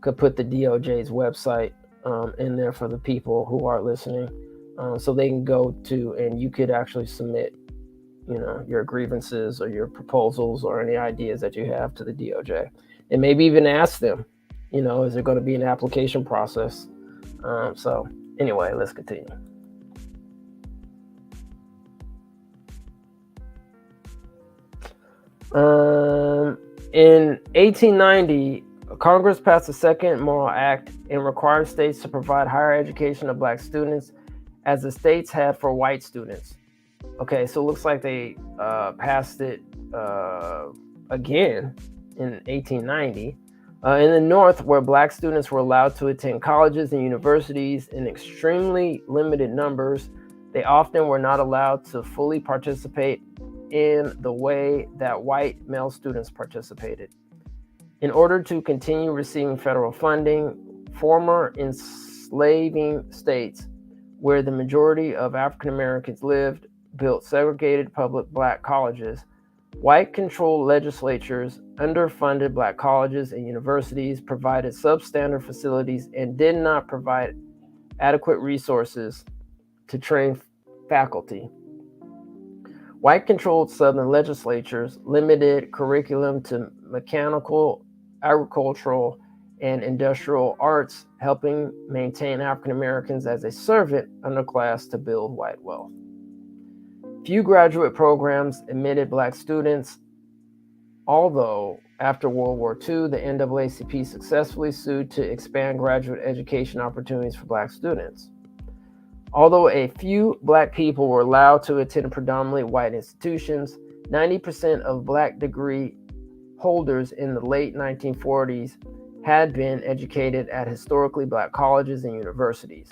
could put the DOJ's website in there for the people who are listening, so they can go to, and you could actually submit your grievances or your proposals or any ideas that you have to the DOJ, and maybe even ask them, is there going to be an application process? So anyway, let's continue. In 1890, Congress passed the Second Morrill Act and required states to provide higher education to black students as the states had for white students. Okay, so it looks like they passed it again in 1890. In the North, where black students were allowed to attend colleges and universities in extremely limited numbers, they often were not allowed to fully participate in the way that white male students participated. In order to continue receiving federal funding, former enslaving states where the majority of African Americans lived built segregated public black colleges White-controlled legislatures underfunded black colleges and universities, provided substandard facilities, and did not provide adequate resources to train faculty. White-controlled Southern legislatures limited curriculum to mechanical, agricultural, and industrial arts, helping maintain African Americans as a servant underclass to build white wealth. Few graduate programs admitted black students, although after World War II, the NAACP successfully sued to expand graduate education opportunities for black students. Although a few black people were allowed to attend predominantly white institutions, 90% of black degree holders in the late 1940s had been educated at historically black colleges and universities.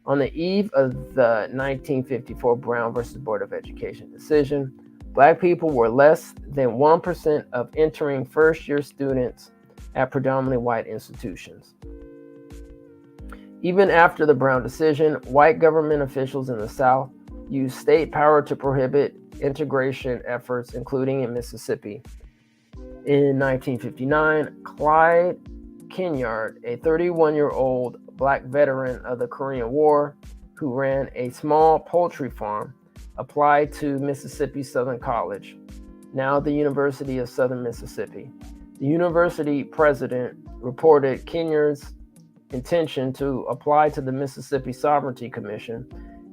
On the eve of the 1954 Brown versus Board of Education decision, black people were less than 1% of entering first-year students at predominantly white institutions. Even after the Brown decision, white government officials in the South used state power to prohibit integration efforts, including in Mississippi. In 1959, Clyde Kinyard, a 31-year-old black veteran of the Korean War who ran a small poultry farm, applied to Mississippi Southern College, now the University of Southern Mississippi. The university president reported Kinyard's intention to apply to the Mississippi Sovereignty Commission,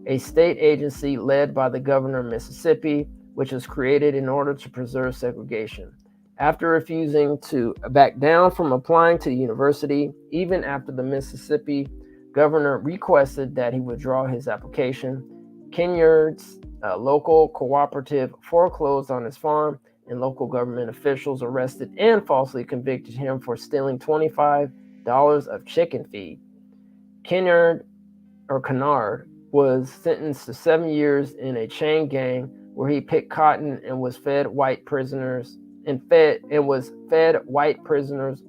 a state agency led by the governor of Mississippi, which was created in order to preserve segregation. After refusing to back down from applying to the university, even after the Mississippi governor requested that he withdraw his application, Kinyard's local cooperative foreclosed on his farm, and local government officials arrested and falsely convicted him for stealing $25 of chicken feed. Kennard was sentenced to 7 years in a chain gang where he picked cotton and was fed white prisoners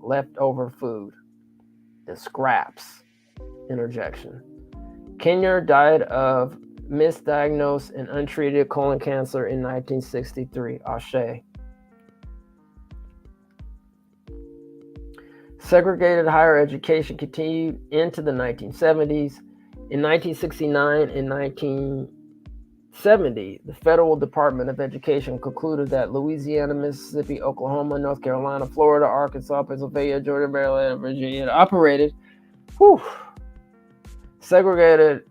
leftover food. The scraps. Interjection. Kennard died of misdiagnosed and untreated colon cancer in 1963. Ashe. Segregated higher education continued into the 1970s. In 1969 and 1970, the Federal Department of Education concluded that Louisiana, Mississippi, Oklahoma, North Carolina, Florida, Arkansas, Pennsylvania, Georgia, Maryland, and Virginia operated segregated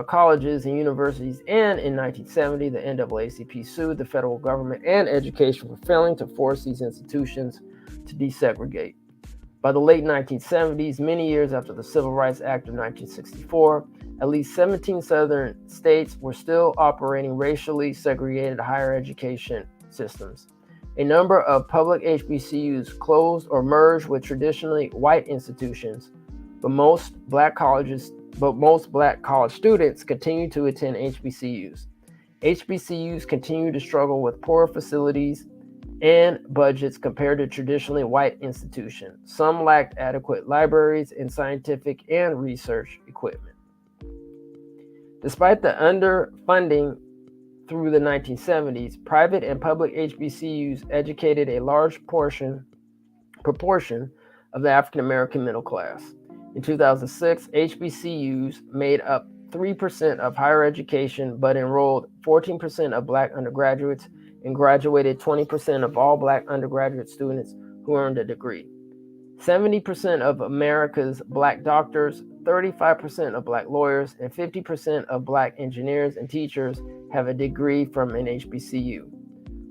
colleges and universities, and in 1970, the NAACP sued the federal government and education for failing to force these institutions to desegregate. By the late 1970s, many years after the Civil Rights Act of 1964, at least 17 southern states were still operating racially segregated higher education systems. A number of public HBCUs closed or merged with traditionally white institutions, but most black college students continue to attend HBCUs. HBCUs continue to struggle with poor facilities and budgets compared to traditionally white institutions. Some lacked adequate libraries and scientific and research equipment. Despite the underfunding through the 1970s, private and public HBCUs educated a large proportion of the African American middle class. In 2006, HBCUs made up 3% of higher education, but enrolled 14% of black undergraduates and graduated 20% of all black undergraduate students who earned a degree. 70% of America's black doctors, 35% of black lawyers, and 50% of black engineers and teachers have a degree from an HBCU.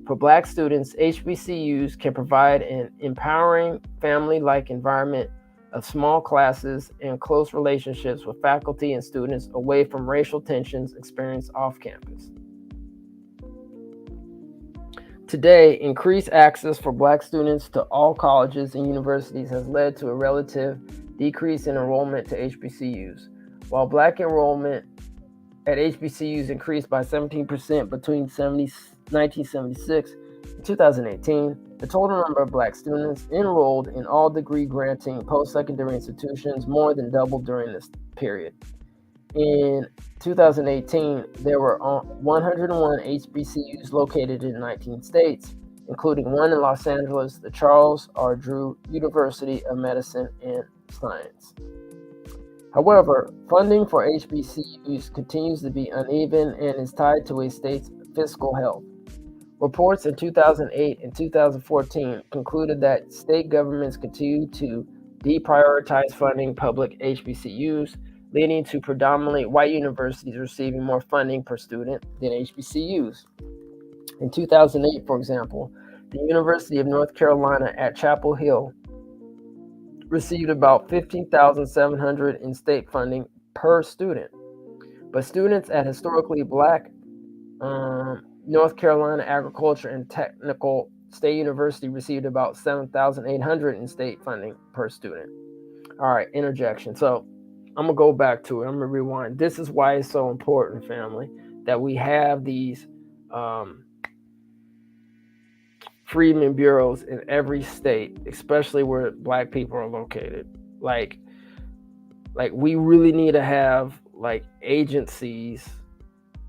For black students, HBCUs can provide an empowering family-like environment of small classes and close relationships with faculty and students away from racial tensions experienced off campus. Today, increased access for black students to all colleges and universities has led to a relative decrease in enrollment to HBCUs. While black enrollment at HBCUs increased by 17% between 1976 and 2018, the total number of black students enrolled in all degree-granting post-secondary institutions more than doubled during this period. In 2018, there were 101 HBCUs located in 19 states. including one in Los Angeles, the Charles R. Drew University of Medicine and Science. However, funding for HBCUs continues to be uneven and is tied to a state's fiscal health. Reports in 2008 and 2014 concluded that state governments continue to deprioritize funding public HBCUs, leading to predominantly white universities receiving more funding per student than HBCUs. In 2008, for example, the University of North Carolina at Chapel Hill received about $15,700 in state funding per student. But students at historically black North Carolina Agriculture and Technical State University received about $7,800 in state funding per student. All right, interjection. So I'm going to go back to it. I'm going to rewind. This is why it's so important, family, that we have these Freedmen bureaus in every state, especially where black people are located. Like we really need to have like agencies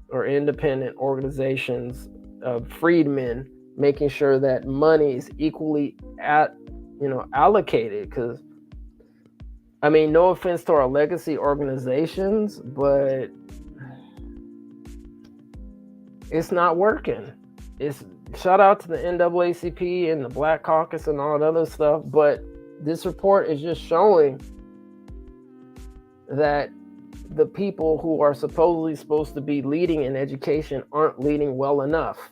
or independent organizations of freedmen making sure that money is equally allocated. Because I mean, no offense to our legacy organizations, but it's not working. It's shout out to the NAACP and the Black Caucus and all that other stuff, but this report is just showing that the people who are supposed to be leading in education aren't leading well enough.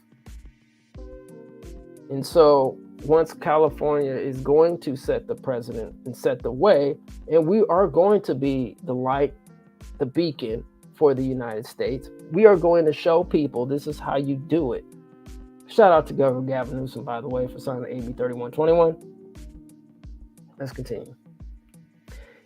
And so once California is going to set the precedent and set the way, and we are going to be the light, the beacon for the United States, we are going to show people this is how you do it. Shout out to Governor Gavin Newsom, by the way, for signing AB 3121. Let's continue.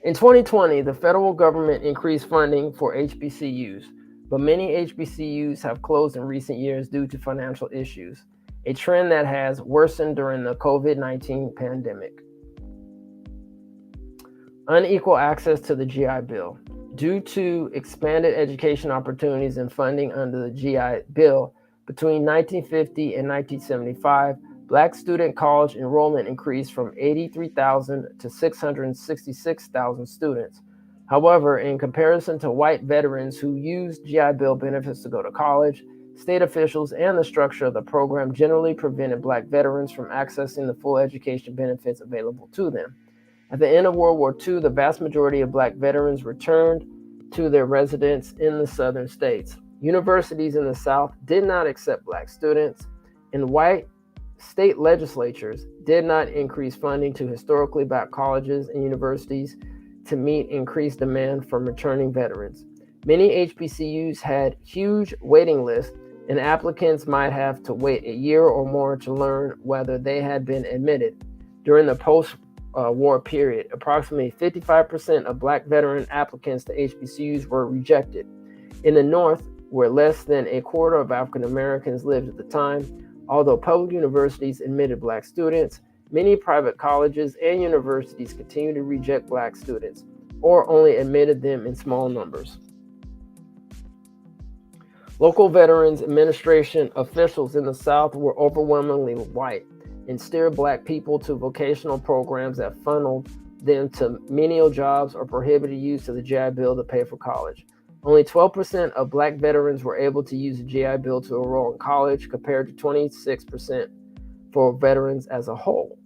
In 2020, the federal government increased funding for HBCUs, but many HBCUs have closed in recent years due to financial issues, a trend that has worsened during the COVID-19 pandemic. Unequal access to the GI Bill. Due to expanded education opportunities and funding under the GI Bill, between 1950 and 1975, Black student college enrollment increased from 83,000 to 666,000 students. However, in comparison to white veterans who used GI Bill benefits to go to college, state officials and the structure of the program generally prevented Black veterans from accessing the full education benefits available to them. At the end of World War II, the vast majority of Black veterans returned to their residence in the southern states. Universities in the South did not accept Black students, and white state legislatures did not increase funding to historically Black colleges and universities to meet increased demand from returning veterans. Many HBCUs had huge waiting lists, and applicants might have to wait a year or more to learn whether they had been admitted. During the post-war period, approximately 55% of Black veteran applicants to HBCUs were rejected. In the North, where less than a quarter of African Americans lived at the time, although public universities admitted Black students, many private colleges and universities continued to reject Black students, or only admitted them in small numbers. Local Veterans Administration officials in the South were overwhelmingly white and steered Black people to vocational programs that funneled them to menial jobs or prohibited use of the GI Bill to pay for college. Only 12% of Black veterans were able to use the GI Bill to enroll in college, compared to 26% for veterans as a whole.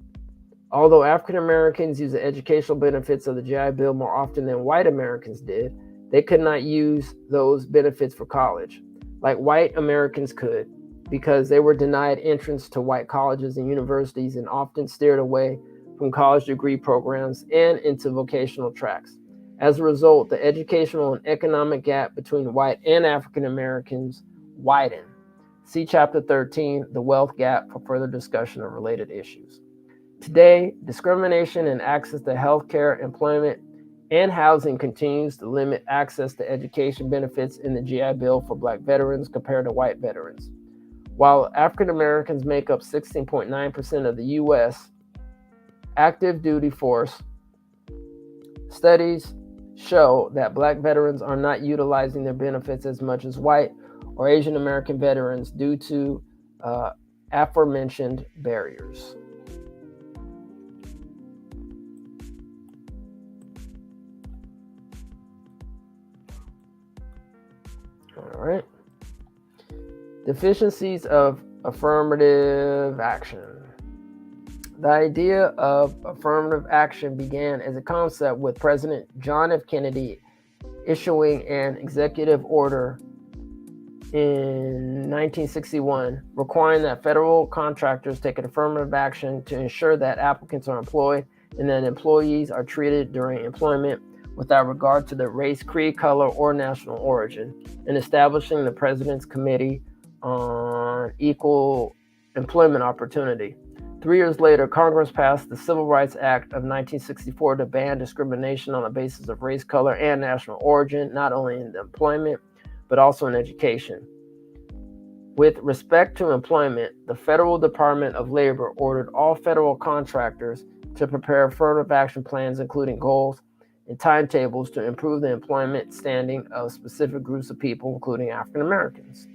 Although African Americans use the educational benefits of the GI Bill more often than white Americans did, they could not use those benefits for college, like white Americans could, because they were denied entrance to white colleges and universities and often steered away from college degree programs and into vocational tracks. As a result, the educational and economic gap between white and African Americans widened. See Chapter 13, The Wealth Gap, for further discussion of related issues. Today, discrimination in access to healthcare, employment, and housing continues to limit access to education benefits in the GI Bill for Black veterans compared to white veterans. While African Americans make up 16.9% of the U.S. active duty force, studies show that Black veterans are not utilizing their benefits as much as white or Asian American veterans due to aforementioned barriers. All right. Deficiencies of affirmative action. The idea of affirmative action began as a concept with President John F. Kennedy issuing an executive order in 1961 requiring that federal contractors take an affirmative action to ensure that applicants are employed and that employees are treated during employment without regard to their race, creed, color, or national origin, and establishing the President's Committee on Equal Employment Opportunity. 3 years later, Congress passed the Civil Rights Act of 1964 to ban discrimination on the basis of race, color, and national origin, not only in employment, but also in education. With respect to employment, the Federal Department of Labor ordered all federal contractors to prepare affirmative action plans, including goals and timetables to improve the employment standing of specific groups of people, including African Americans.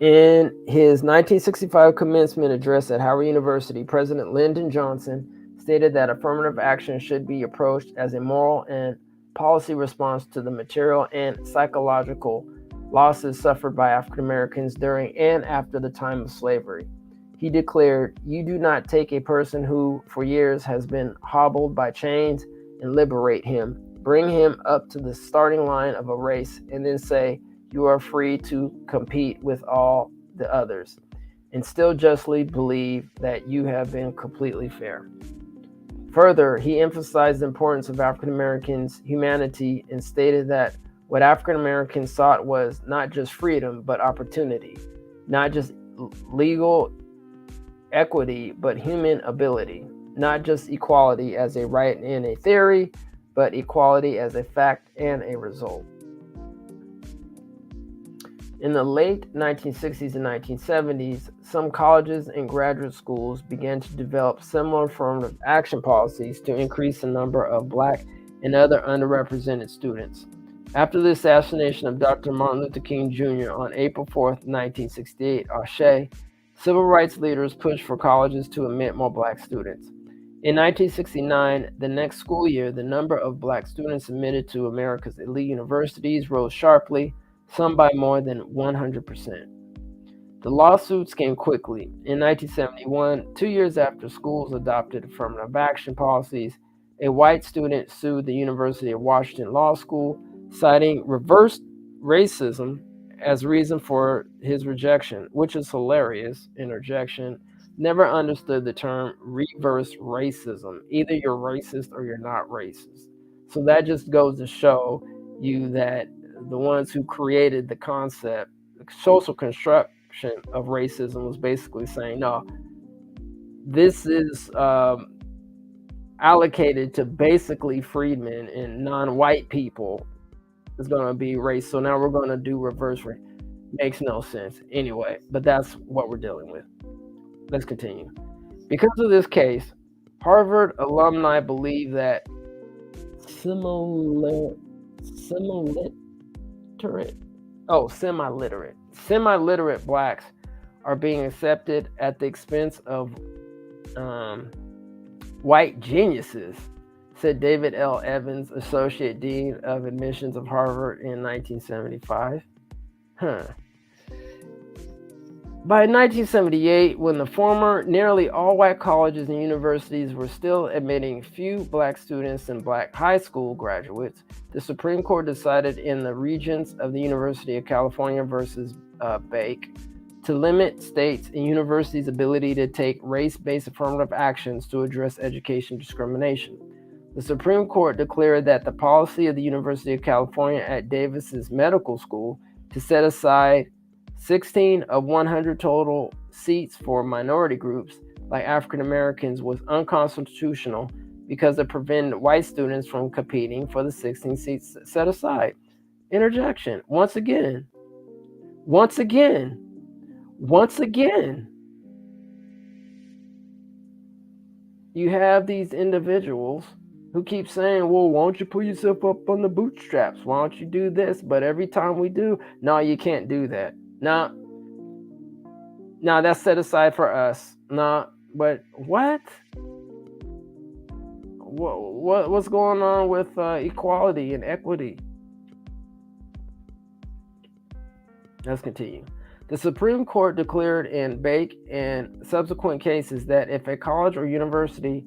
In his 1965 commencement address at Howard University, President Lyndon Johnson stated that affirmative action should be approached as a moral and policy response to the material and psychological losses suffered by African Americans during and after the time of slavery. He declared, "You do not take a person who for years has been hobbled by chains and liberate him, bring him up to the starting line of a race, and then say, you are free to compete with all the others, and still justly believe that you have been completely fair." Further, he emphasized the importance of African Americans' humanity and stated that what African Americans sought was not just freedom, but opportunity, not just legal equity, but human ability, not just equality as a right and a theory, but equality as a fact and a result. In the late 1960s and 1970s, some colleges and graduate schools began to develop similar affirmative action policies to increase the number of Black and other underrepresented students. After the assassination of Dr. Martin Luther King Jr. on April 4th, 1968, civil rights leaders pushed for colleges to admit more Black students. In 1969, the next school year, the number of Black students admitted to America's elite universities rose sharply, some by more than 100%. The lawsuits came quickly. In 1971, 2 years after schools adopted affirmative action policies, a white student sued the University of Washington Law School, citing reverse racism as reason for his rejection, which is hilarious. Interjection. Never understood the term reverse racism. Either you're racist or you're not racist. So that just goes to show you that the ones who created the concept, the social construction of racism, was basically saying, no, this is allocated to basically freedmen and non-white people is going to be race. So now we're going to do reverse race. Makes no sense. Anyway, but that's what we're dealing with. Let's continue. Because of this case, Harvard alumni believe that semi-literate Blacks are being accepted at the expense of white geniuses, said David L. Evans, Associate Dean of Admissions of Harvard in 1975. By 1978, when the former nearly all-white colleges and universities were still admitting few Black students and Black high school graduates, the Supreme Court decided in the Regents of the University of California versus Bake to limit states and universities' ability to take race-based affirmative actions to address education discrimination. The Supreme Court declared that the policy of the University of California at Davis's medical school to set aside 16 of 100 total seats for minority groups like African Americans was unconstitutional because it prevented white students from competing for the 16 seats set aside. Interjection. Once again, you have these individuals who keeps saying, well, why don't you pull yourself up on the bootstraps? Why don't you do this? But every time we do, no, you can't do that. No, that's set aside for us. No, but what? What's going on with equality and equity? Let's continue. The Supreme Court declared in Bake and subsequent cases that if a college or university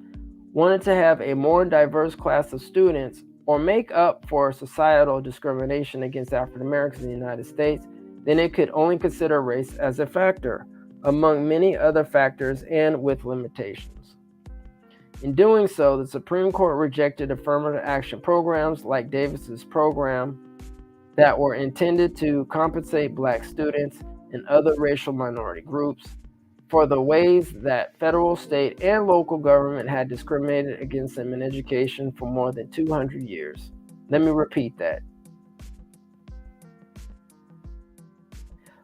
wanted to have a more diverse class of students or make up for societal discrimination against African Americans in the United States, then it could only consider race as a factor, among many other factors and with limitations. In doing so, the Supreme Court rejected affirmative action programs like Davis's program that were intended to compensate Black students and other racial minority groups for the ways that federal, state, and local government had discriminated against them in education for more than 200 years. Let me repeat that.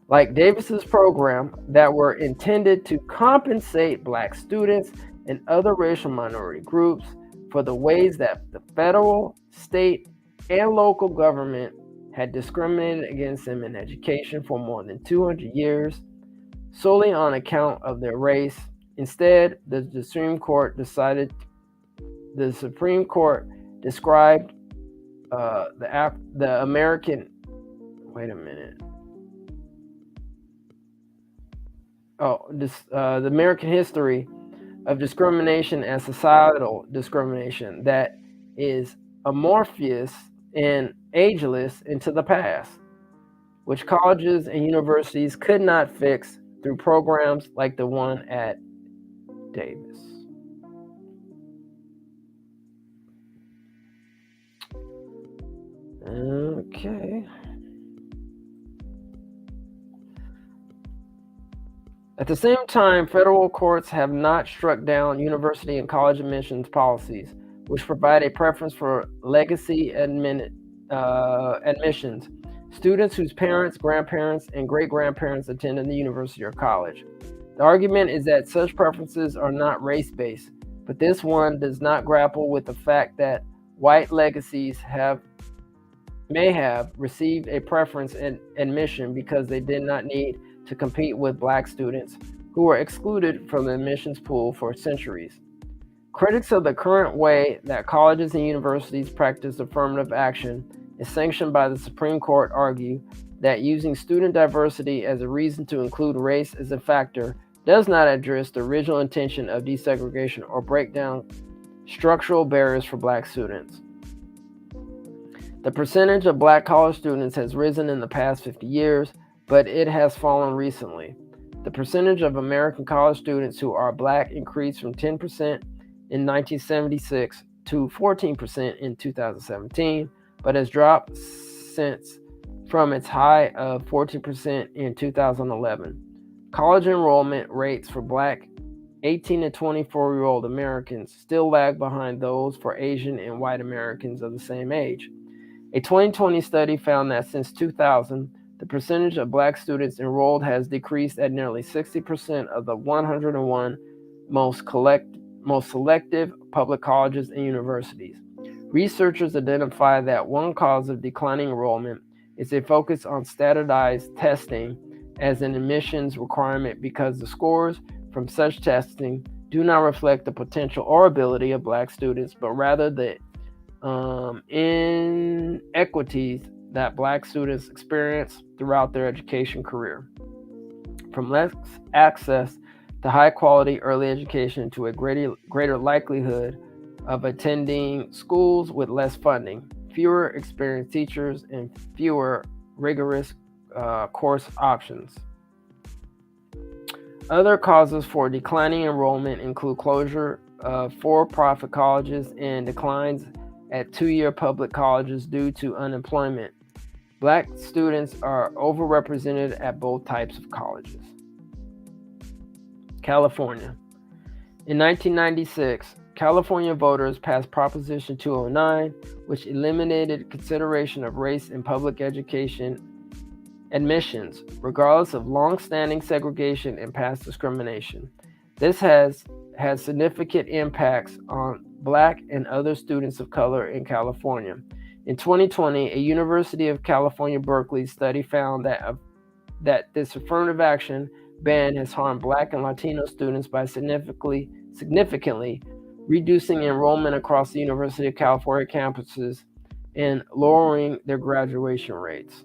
Like Davis's program that were intended to compensate Black students and other racial minority groups for the ways that the federal, state, and local government had discriminated against them in education for more than 200 years, solely on account of their race. Instead, the Supreme Court described the American. Wait a minute. The American history of discrimination as societal discrimination that is amorphous and ageless into the past, which colleges and universities could not fix through programs like the one at Davis. Okay. At the same time, federal courts have not struck down university and college admissions policies, which provide a preference for legacy admissions. Students whose parents, grandparents, and great-grandparents attended the university or college. The argument is that such preferences are not race-based, but this one does not grapple with the fact that white legacies may have received a preference in admission because they did not need to compete with Black students who were excluded from the admissions pool for centuries. Critics of the current way that colleges and universities practice affirmative action is sanctioned by the Supreme Court argue that using student diversity as a reason to include race as a factor does not address the original intention of desegregation or break down structural barriers for Black students. The percentage of Black college students has risen in the past 50 years, but it has fallen recently. The percentage of American college students who are Black increased from 10% in 1976 to 14% in 2017, but has dropped since from its high of 14% in 2011. College enrollment rates for Black 18 to 24-year-old Americans still lag behind those for Asian and white Americans of the same age. A 2020 study found that since 2000, the percentage of Black students enrolled has decreased at nearly 60% of the 101 most selective public colleges and universities. Researchers identify that one cause of declining enrollment is a focus on standardized testing as an admissions requirement because the scores from such testing do not reflect the potential or ability of Black students, but rather the inequities that Black students experience throughout their education career. From less access to high quality early education to a greater likelihood of attending schools with less funding, fewer experienced teachers, and fewer rigorous course options. Other causes for declining enrollment include closure of for-profit colleges and declines at two-year public colleges due to unemployment. Black students are overrepresented at both types of colleges. California. In 1996, California voters passed Proposition 209, which eliminated consideration of race in public education admissions, regardless of long-standing segregation and past discrimination. This has had significant impacts on Black and other students of color in California. In 2020, a University of California, Berkeley study found that this affirmative action ban has harmed Black and Latino students by significantly reducing enrollment across the University of California campuses and lowering their graduation rates.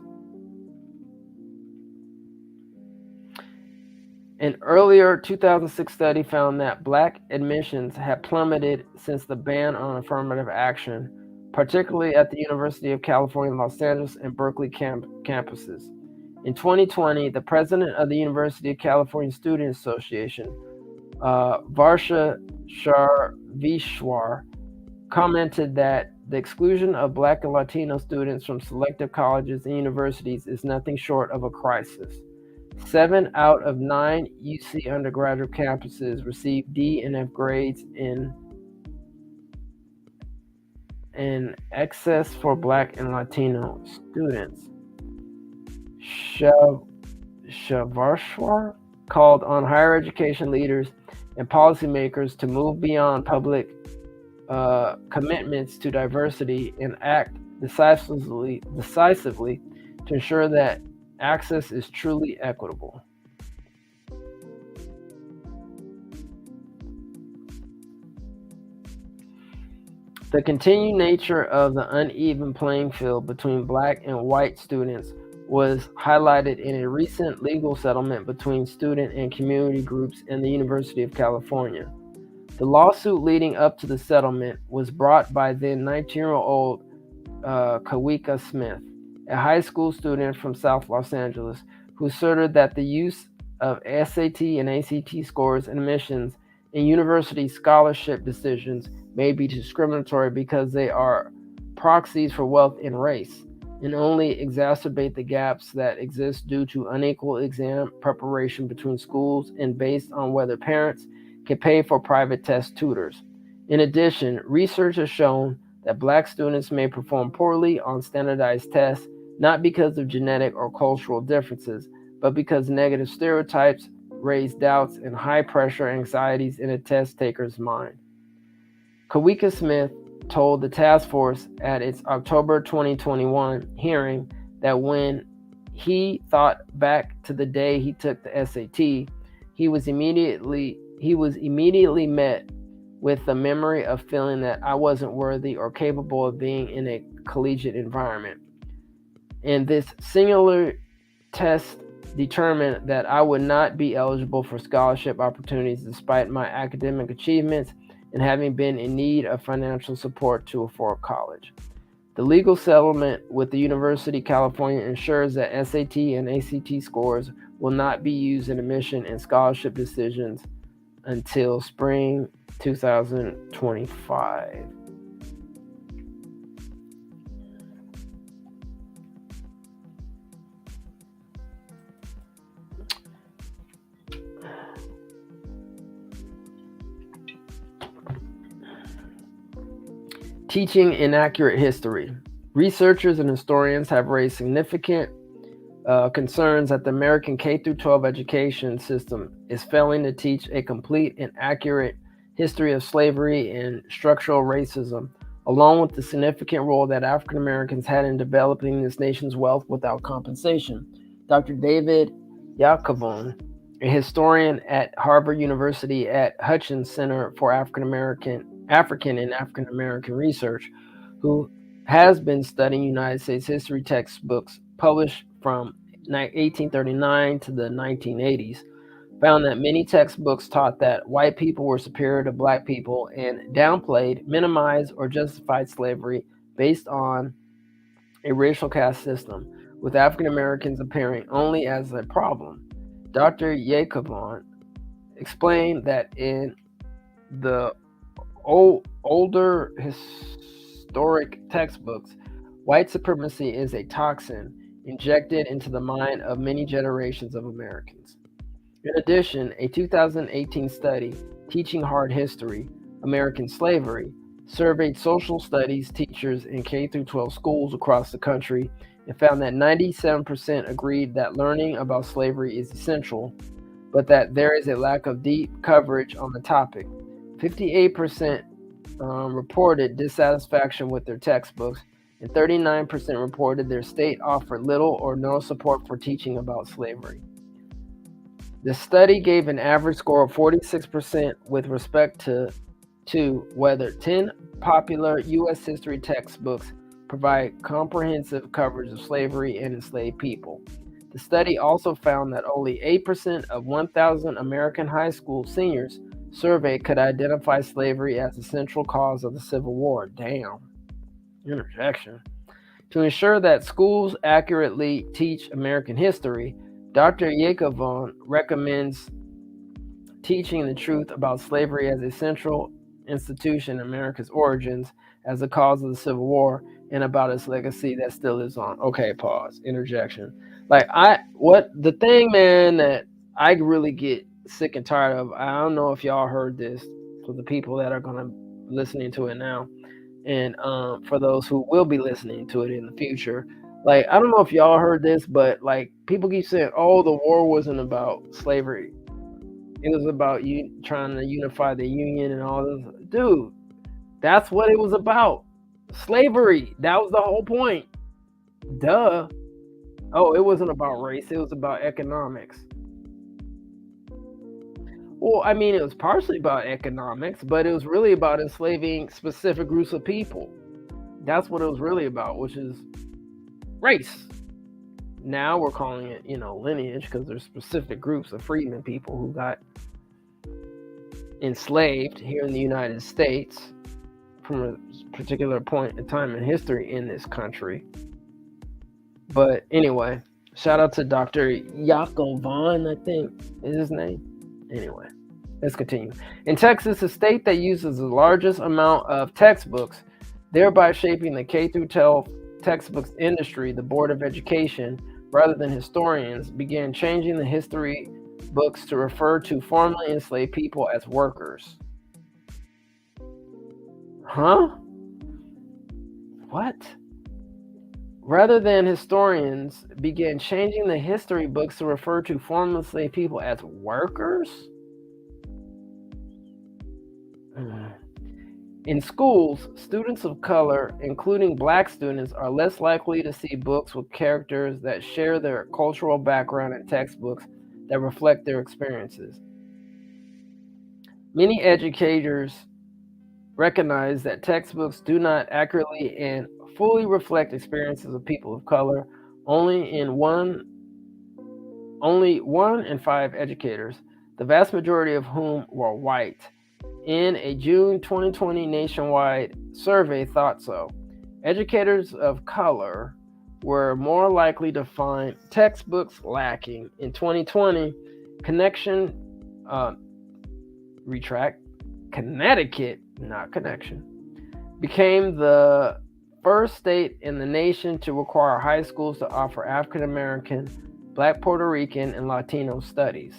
An earlier 2006 study found that Black admissions had plummeted since the ban on affirmative action, particularly at the University of California, Los Angeles, and Berkeley campuses. In 2020, the president of the University of California Student Association, Varsha Sharvishwar, commented that the exclusion of Black and Latino students from selective colleges and universities is nothing short of a crisis. 7 out of 9 UC undergraduate campuses received D and F grades in excess for Black and Latino students. Sharvishwar called on higher education leaders and policymakers to move beyond public commitments to diversity and act decisively to ensure that access is truly equitable. The continued nature of the uneven playing field between Black and white students was highlighted in a recent legal settlement between student and community groups and the University of California. The lawsuit leading up to the settlement was brought by then 19-year-old Kawika Smith, a high school student from South Los Angeles, who asserted that the use of SAT and ACT scores and admissions in university scholarship decisions may be discriminatory because they are proxies for wealth and race, and only exacerbate the gaps that exist due to unequal exam preparation between schools and based on whether parents can pay for private test tutors. In addition, research has shown that Black students may perform poorly on standardized tests, not because of genetic or cultural differences, but because negative stereotypes raise doubts and high-pressure anxieties in a test taker's mind. Kawika Smith told the task force at its October 2021 hearing that when he thought back to the day he took the SAT, he was immediately met with the memory of feeling that I wasn't worthy or capable of being in a collegiate environment. And this singular test determined that I would not be eligible for scholarship opportunities despite my academic achievements and having been in need of financial support to afford college. The legal settlement with the University of California ensures that SAT and ACT scores will not be used in admission and scholarship decisions until spring 2025. Teaching inaccurate history. Researchers and historians have raised significant concerns that the American K-12 education system is failing to teach a complete and accurate history of slavery and structural racism, along with the significant role that African Americans had in developing this nation's wealth without compensation. Dr. David Yacovone, a historian at Harvard University at Hutchins Center for African and African American Research, who has been studying United States history textbooks published from 1839 to the 1980s, found that many textbooks taught that white people were superior to Black people and downplayed, minimized, or justified slavery based on a racial caste system, with African Americans appearing only as a problem. Dr. Yacovone explained that in the older historic textbooks, white supremacy is a toxin injected into the mind of many generations of Americans. In addition, a 2018 study, Teaching Hard History, American Slavery, surveyed social studies teachers in K-12 schools across the country and found that 97% agreed that learning about slavery is essential, but that there is a lack of deep coverage on the topic. 58% reported dissatisfaction with their textbooks, and 39% reported their state offered little or no support for teaching about slavery. The study gave an average score of 46% with respect to whether 10 popular U.S. history textbooks provide comprehensive coverage of slavery and enslaved people. The study also found that only 8% of 1,000 American high school seniors surveyed could identify slavery as a central cause of the Civil War. Damn. Interjection. To ensure that schools accurately teach American history, Dr. Yacovone recommends teaching the truth about slavery as a central institution in America's origins as a cause of the Civil War and about its legacy that still lives on. Okay, pause. Interjection. The thing, man, that I really get sick and tired of, I don't know if y'all heard this, for the people that are gonna listening to it now, and for those who will be listening to it in the future, I don't know if y'all heard this, but people keep saying, oh, the war wasn't about slavery. It was about you trying to unify the Union and all this. Dude, that's what it was about. Slavery. That was the whole point. Duh. Oh, it wasn't about race. It was about economics. Well, I mean, it was partially about economics, but it was really about enslaving specific groups of people. That's what it was really about, which is race. Now we're calling it, lineage, because there's specific groups of freedmen people who got enslaved here in the United States from a particular point in time in history in this country. But anyway, shout out to Dr. Yacovone, I think is his name. Anyway, let's continue. In Texas, a state that uses the largest amount of textbooks, thereby shaping the K-12 textbooks industry, the Board of Education, rather than historians, began changing the history books to refer to formerly enslaved people as workers. Huh? What? Rather than historians, began changing the history books to refer to formerly enslaved people as workers? In schools, students of color, including black students, are less likely to see books with characters that share their cultural background and textbooks that reflect their experiences. Many educators recognize that textbooks do not accurately and fully reflect experiences of people of color. Only one in 5 educators, the vast majority of whom were white, in a June 2020 nationwide survey thought so. Educators of color were more likely to find textbooks lacking. In 2020, Connecticut, not connection, became the first state in the nation to require high schools to offer African American, Black, Puerto Rican, and Latino studies.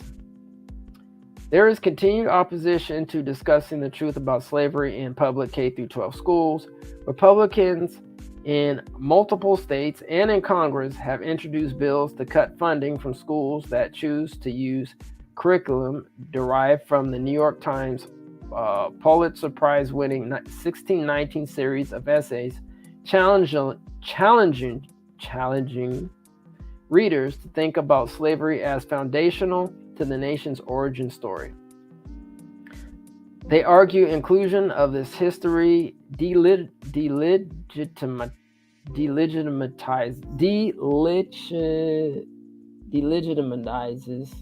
There is continued opposition to discussing the truth about slavery in public K-12 schools. Republicans in multiple states and in Congress have introduced bills to cut funding from schools that choose to use curriculum derived from the New York Times Pulitzer Prize-winning 1619 series of essays, challenging readers to think about slavery as foundational to the nation's origin story. They argue inclusion of this history delegitimizes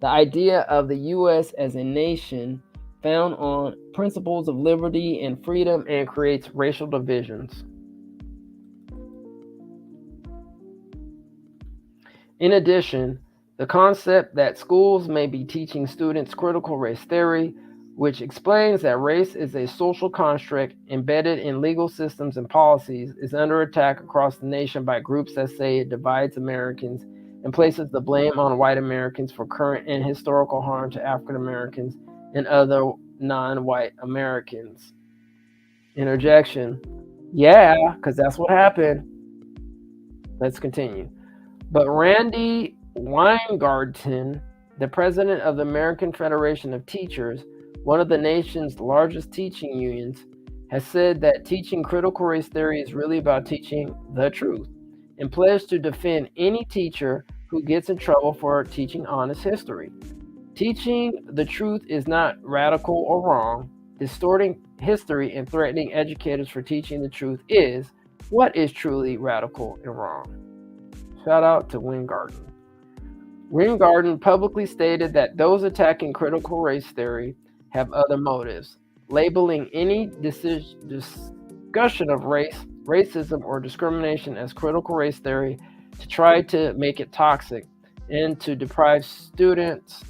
the idea of the U.S. as a nation found on principles of liberty and freedom and creates racial divisions. In addition, the concept that schools may be teaching students critical race theory, which explains that race is a social construct embedded in legal systems and policies, is under attack across the nation by groups that say it divides Americans and places the blame on white Americans for current and historical harm to African Americans and other non-white Americans. Interjection. Yeah, because that's what happened. Let's continue. But Randy Weingarten, the president of the American Federation of Teachers, one of the nation's largest teaching unions, has said that teaching critical race theory is really about teaching the truth, and pledged to defend any teacher who gets in trouble for teaching honest history. Teaching the truth is not radical or wrong. Distorting history and threatening educators for teaching the truth is what is truly radical and wrong. Shout out to Weingarten. Weingarten publicly stated that those attacking critical race theory have other motives, labeling any discussion of race, racism, or discrimination as critical race theory to try to make it toxic and to deprive students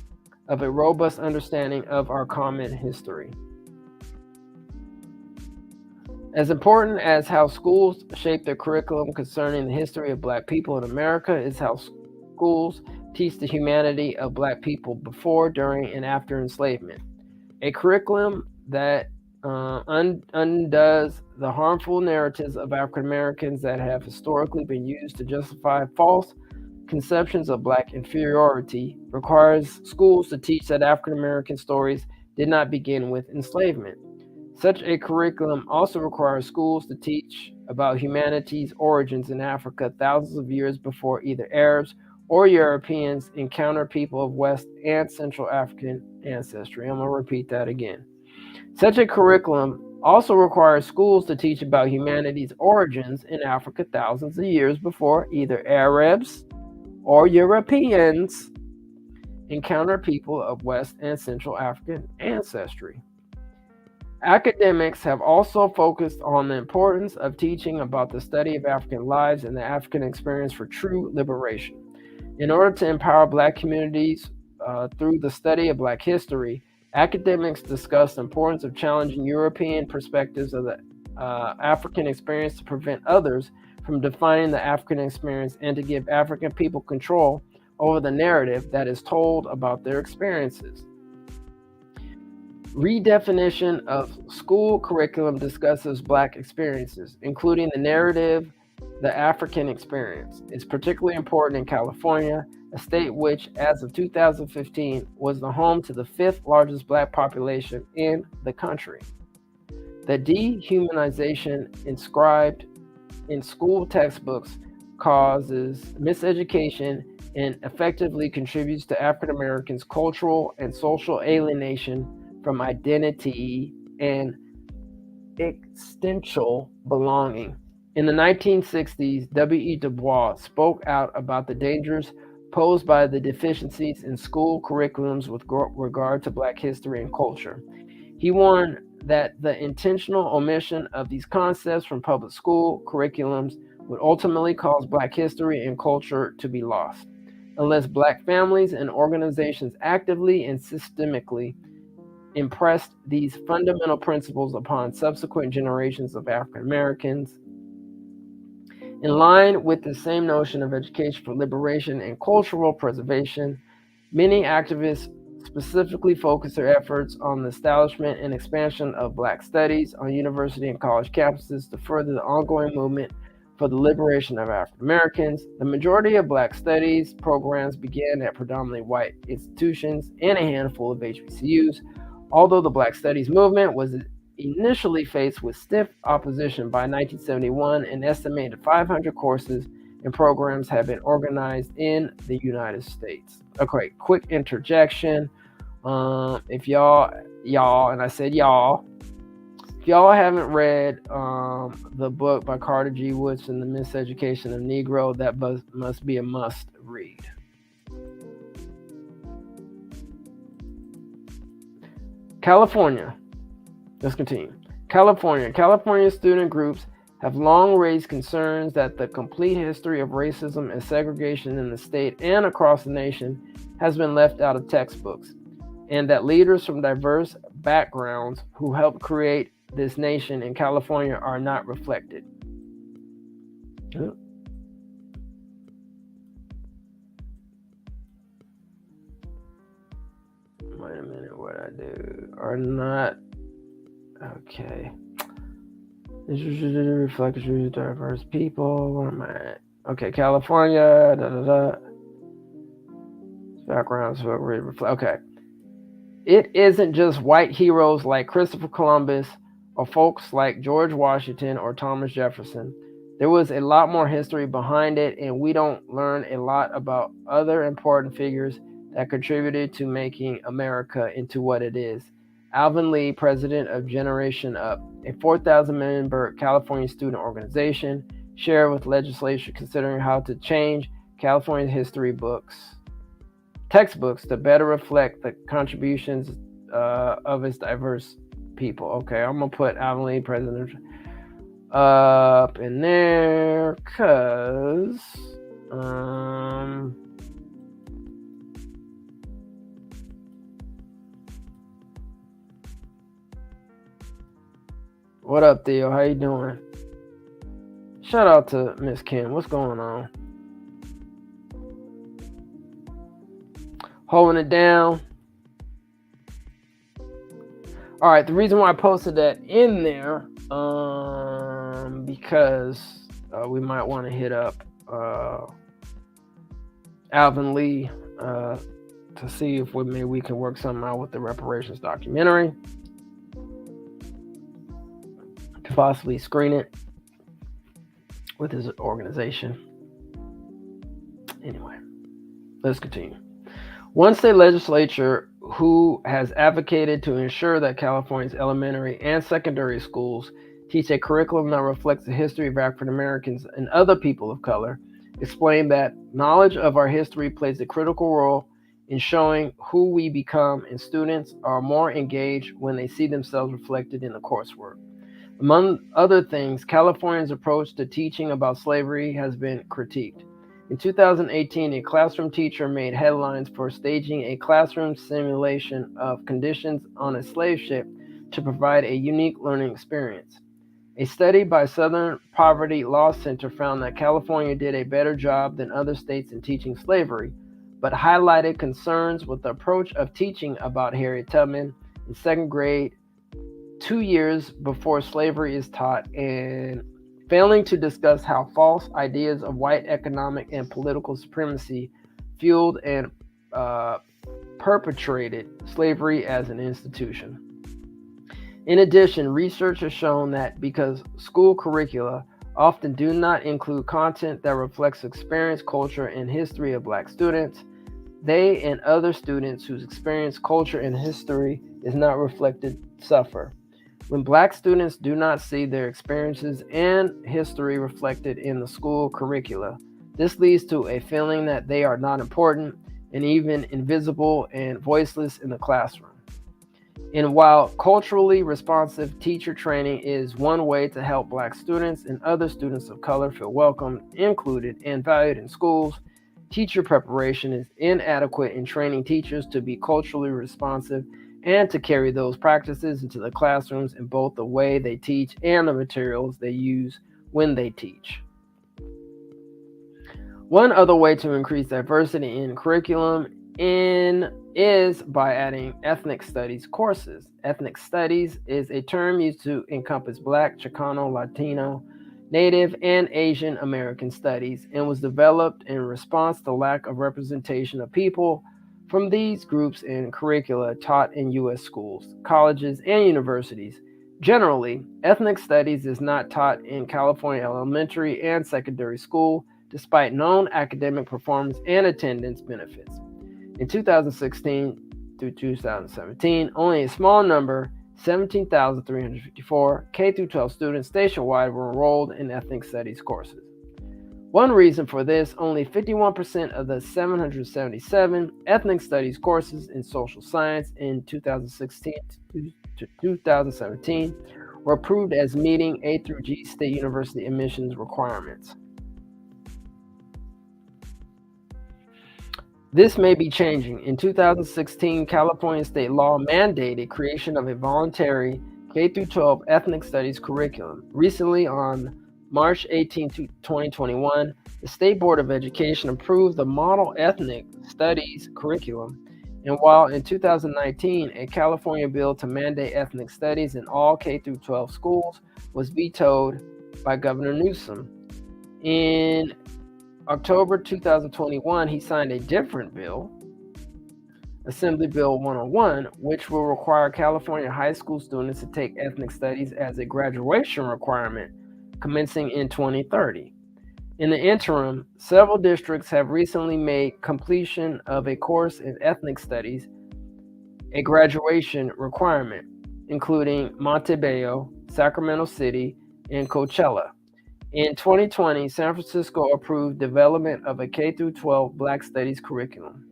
of a robust understanding of our common history. As important as how schools shape their curriculum concerning the history of Black people in America is how schools teach the humanity of Black people before, during, and after enslavement. A curriculum that undoes the harmful narratives of African Americans that have historically been used to justify false conceptions of Black inferiority requires schools to teach that African American stories did not begin with enslavement. Such a curriculum also requires schools to teach about humanity's origins in Africa thousands of years before either Arabs or Europeans encountered people of West and Central African ancestry. I'm going to repeat that again. Such a curriculum also requires schools to teach about humanity's origins in Africa thousands of years before either Arabs or Europeans encountered people of West and Central African ancestry. Academics have also focused on the importance of teaching about the study of African lives and the African experience for true liberation. In order to empower Black communities through the study of Black history, academics discuss the importance of challenging European perspectives of the African experience to prevent others from defining the African experience and to give African people control over the narrative that is told about their experiences. Redefinition of school curriculum discusses Black experiences, including the narrative, the African experience. Is particularly important in California, a state which, as of 2015, was the home to the 5th largest Black population in the country. The dehumanization inscribed in school textbooks causes miseducation and effectively contributes to African Americans' cultural and social alienation from identity and existential belonging. In the 1960s, W.E. Du Bois spoke out about the dangers posed by the deficiencies in school curriculums with regard to Black history and culture. He warned that the intentional omission of these concepts from public school curriculums would ultimately cause Black history and culture to be lost, unless Black families and organizations actively and systemically impressed these fundamental principles upon subsequent generations of African Americans. In line with the same notion of education for liberation and cultural preservation, many activists specifically focus their efforts on the establishment and expansion of Black studies on university and college campuses to further the ongoing movement for the liberation of African Americans. The majority of Black studies programs began at predominantly white institutions and a handful of HBCUs. Although the Black Studies movement was initially faced with stiff opposition, by 1971, an estimated 500 courses and programs have been organized in the United States. Okay, quick interjection. If y'all, and I said y'all, if y'all haven't read the book by Carter G. Woodson, The Miseducation of Negro, that must be a must read. California. Let's continue. California student groups have long raised concerns that the complete history of racism and segregation in the state and across the nation has been left out of textbooks, and that leaders from diverse backgrounds who helped create this nation in California are not reflected. Wait a minute, what I do are not okay. This is reflect diverse people. Where am I at? Okay, California. Backgrounds reflect. Okay, it isn't just white heroes like Christopher Columbus or folks like George Washington or Thomas Jefferson. There was a lot more history behind it, and we don't learn a lot about other important figures that contributed to making America into what it is. Alvin Lee, president of Generation Up, a 4,000-member California student organization, shared with legislature considering how to change California's history textbooks to better reflect the contributions of its diverse people. Okay, I'm gonna put Alvin Lee, president, up in there because what up, Theo? How you doing? Shout out to Miss Kim. What's going on? Holding it down. All right, the reason why I posted that in there, because we might want to hit up Alvin Lee to see if maybe we can work something out with the reparations documentary, to possibly screen it with his organization. Anyway, let's continue. One state legislature who has advocated to ensure that California's elementary and secondary schools teach a curriculum that reflects the history of African Americans and other people of color explained that knowledge of our history plays a critical role in showing who we become, and students are more engaged when they see themselves reflected in the coursework. Among other things, California's approach to teaching about slavery has been critiqued. In 2018, a classroom teacher made headlines for staging a classroom simulation of conditions on a slave ship to provide a unique learning experience. A study by Southern Poverty Law Center found that California did a better job than other states in teaching slavery, but highlighted concerns with the approach of teaching about Harriet Tubman in second grade 2 years before slavery is taught, and failing to discuss how false ideas of white economic and political supremacy fueled and perpetrated slavery as an institution. In addition, research has shown that because school curricula often do not include content that reflects experience, culture, and history of Black students, they and other students whose experience, culture, and history is not reflected suffer. When Black students do not see their experiences and history reflected in the school curricula, this leads to a feeling that they are not important and even invisible and voiceless in the classroom. And while culturally responsive teacher training is one way to help Black students and other students of color feel welcomed, included, and valued in schools, teacher preparation is inadequate in training teachers to be culturally responsive and to carry those practices into the classrooms in both the way they teach and the materials they use when they teach. One other way to increase diversity in curriculum is by adding ethnic studies courses. Ethnic studies is a term used to encompass Black, Chicano, Latino, Native, and Asian American studies, and was developed in response to lack of representation of people from these groups in curricula taught in U.S. schools, colleges, and universities. Generally, ethnic studies is not taught in California elementary and secondary school, despite known academic performance and attendance benefits. In 2016 through 2017, only a small number, 17,354 K-12 students statewide were enrolled in ethnic studies courses. One reason for this, only 51% of the 777 ethnic studies courses in social science in 2016 to 2017 were approved as meeting A through G state university admissions requirements. This may be changing. In 2016, California state law mandated creation of a voluntary K-12 ethnic studies curriculum. Recently, on March 18, 2021, the State Board of Education approved the Model Ethnic Studies curriculum. And while in 2019, a California bill to mandate ethnic studies in all K-12 schools was vetoed by Governor Newsom. In October 2021, he signed a different bill, Assembly Bill 101, which will require California high school students to take ethnic studies as a graduation requirement commencing in 2030. In the interim, several districts have recently made completion of a course in ethnic studies a graduation requirement, including Montebello, Sacramento City, and Coachella. In 2020, San Francisco approved development of a K-12 Black Studies curriculum.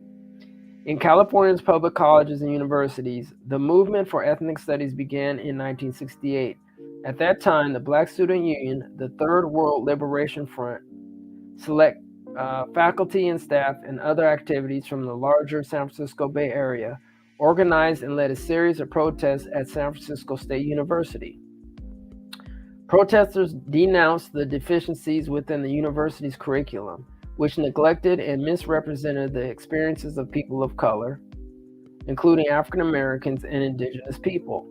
In California's public colleges and universities, the movement for ethnic studies began in 1968. At that time, the Black Student Union, the Third World Liberation Front, select faculty and staff and other activities from the larger San Francisco Bay Area, organized and led a series of protests at San Francisco State University. Protesters denounced the deficiencies within the university's curriculum, which neglected and misrepresented the experiences of people of color, including African Americans and indigenous people.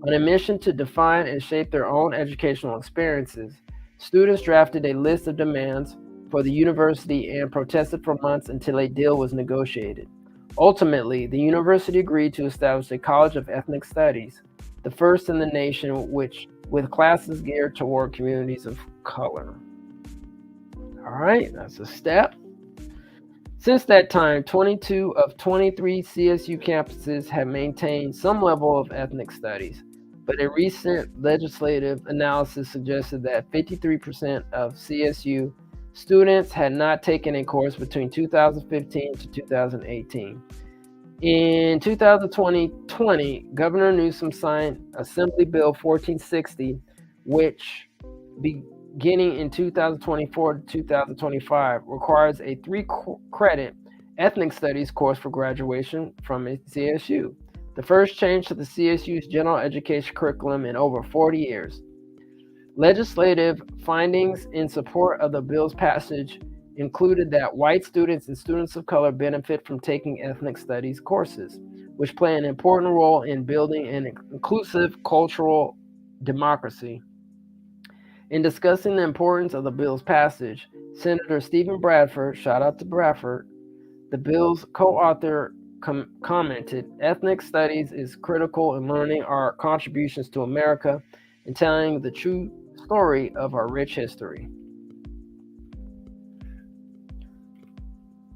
On a mission to define and shape their own educational experiences, students drafted a list of demands for the university and protested for months until a deal was negotiated. Ultimately, the university agreed to establish a College of Ethnic Studies, the first in the nation with classes geared toward communities of color. All right, that's a step. Since that time, 22 of 23 CSU campuses have maintained some level of ethnic studies, but a recent legislative analysis suggested that 53% of CSU students had not taken a course between 2015 to 2018. In 2020, Governor Newsom signed Assembly Bill 1460, which beginning in 2024 to 2025 requires a 3-credit ethnic studies course for graduation from a CSU, the first change to the CSU's general education curriculum in over 40 years. Legislative findings in support of the bill's passage included that white students and students of color benefit from taking ethnic studies courses, which play an important role in building an inclusive cultural democracy. In discussing the importance of the bill's passage, Senator Stephen Bradford, shout out to Bradford, the bill's co-author, commented, "Ethnic studies is critical in learning our contributions to America and telling the true story of our rich history."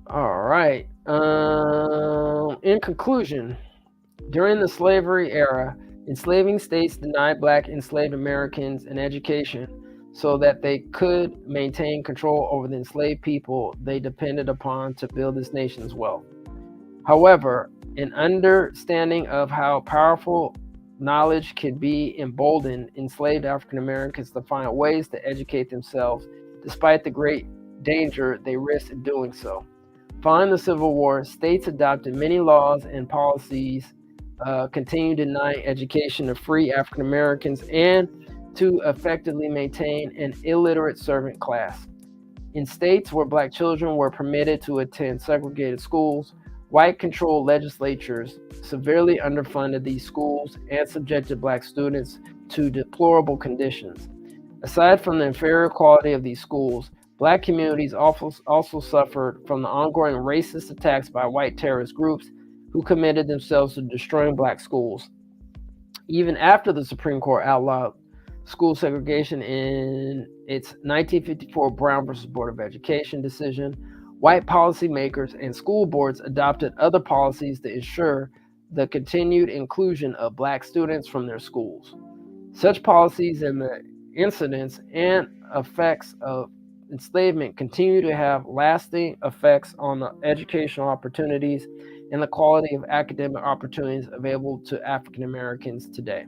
All right. In conclusion, during the slavery era, enslaving states denied Black enslaved Americans an education so that they could maintain control over the enslaved people they depended upon to build this nation's wealth. However, an understanding of how powerful knowledge could be emboldened enslaved African Americans to find ways to educate themselves despite the great danger they risked in doing so. Following the Civil War, states adopted many laws and policies continued denying education to free African Americans and to effectively maintain an illiterate servant class. In states where Black children were permitted to attend segregated schools, white-controlled legislatures severely underfunded these schools and subjected Black students to deplorable conditions. Aside from the inferior quality of these schools, Black communities also suffered from the ongoing racist attacks by white terrorist groups who committed themselves to destroying Black schools. Even after the Supreme Court outlawed school segregation in its 1954 Brown versus Board of Education decision, white policymakers and school boards adopted other policies to ensure the continued inclusion of Black students from their schools. Such policies and the incidents and effects of enslavement continue to have lasting effects on the educational opportunities and the quality of academic opportunities available to African Americans today.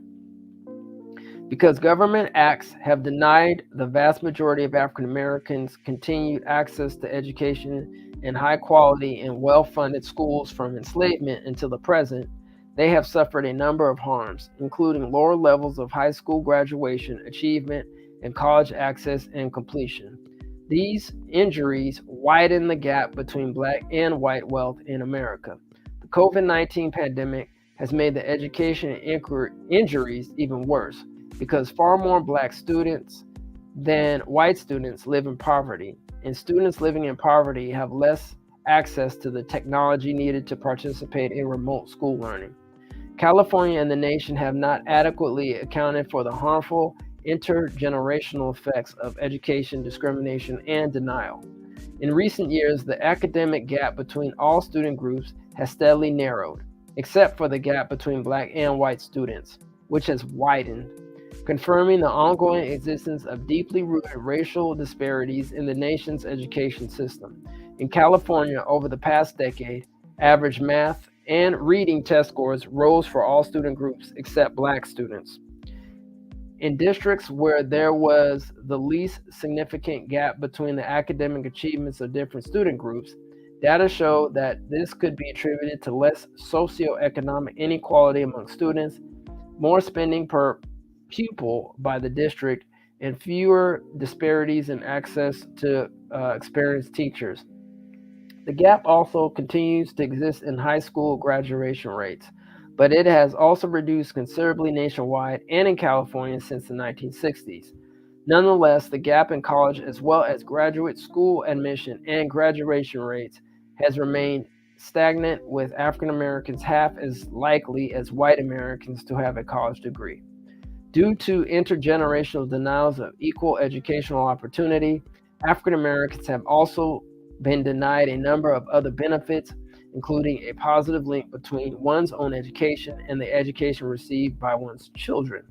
Because government acts have denied the vast majority of African Americans continued access to education in high quality and well-funded schools from enslavement until the present, they have suffered a number of harms, including lower levels of high school graduation achievement and college access and completion. These injuries widen the gap between Black and white wealth in America. The COVID-19 pandemic has made the education injuries even worse because far more Black students than white students live in poverty, and students living in poverty have less access to the technology needed to participate in remote school learning. California and the nation have not adequately accounted for the harmful intergenerational effects of education discrimination and denial. In recent years, the academic gap between all student groups has steadily narrowed, except for the gap between Black and white students, which has widened, confirming the ongoing existence of deeply rooted racial disparities in the nation's education system. In California, over the past decade, average math and reading test scores rose for all student groups except Black students. In districts where there was the least significant gap between the academic achievements of different student groups, data show that this could be attributed to less socioeconomic inequality among students, more spending per pupil by the district, and fewer disparities in access to experienced teachers. The gap also continues to exist in high school graduation rates, but it has also reduced considerably nationwide and in California since the 1960s. Nonetheless, the gap in college as well as graduate school admission and graduation rates has remained stagnant, with African Americans half as likely as white Americans to have a college degree. Due to intergenerational denials of equal educational opportunity, African Americans have also been denied a number of other benefits, including a positive link between one's own education and the education received by one's children.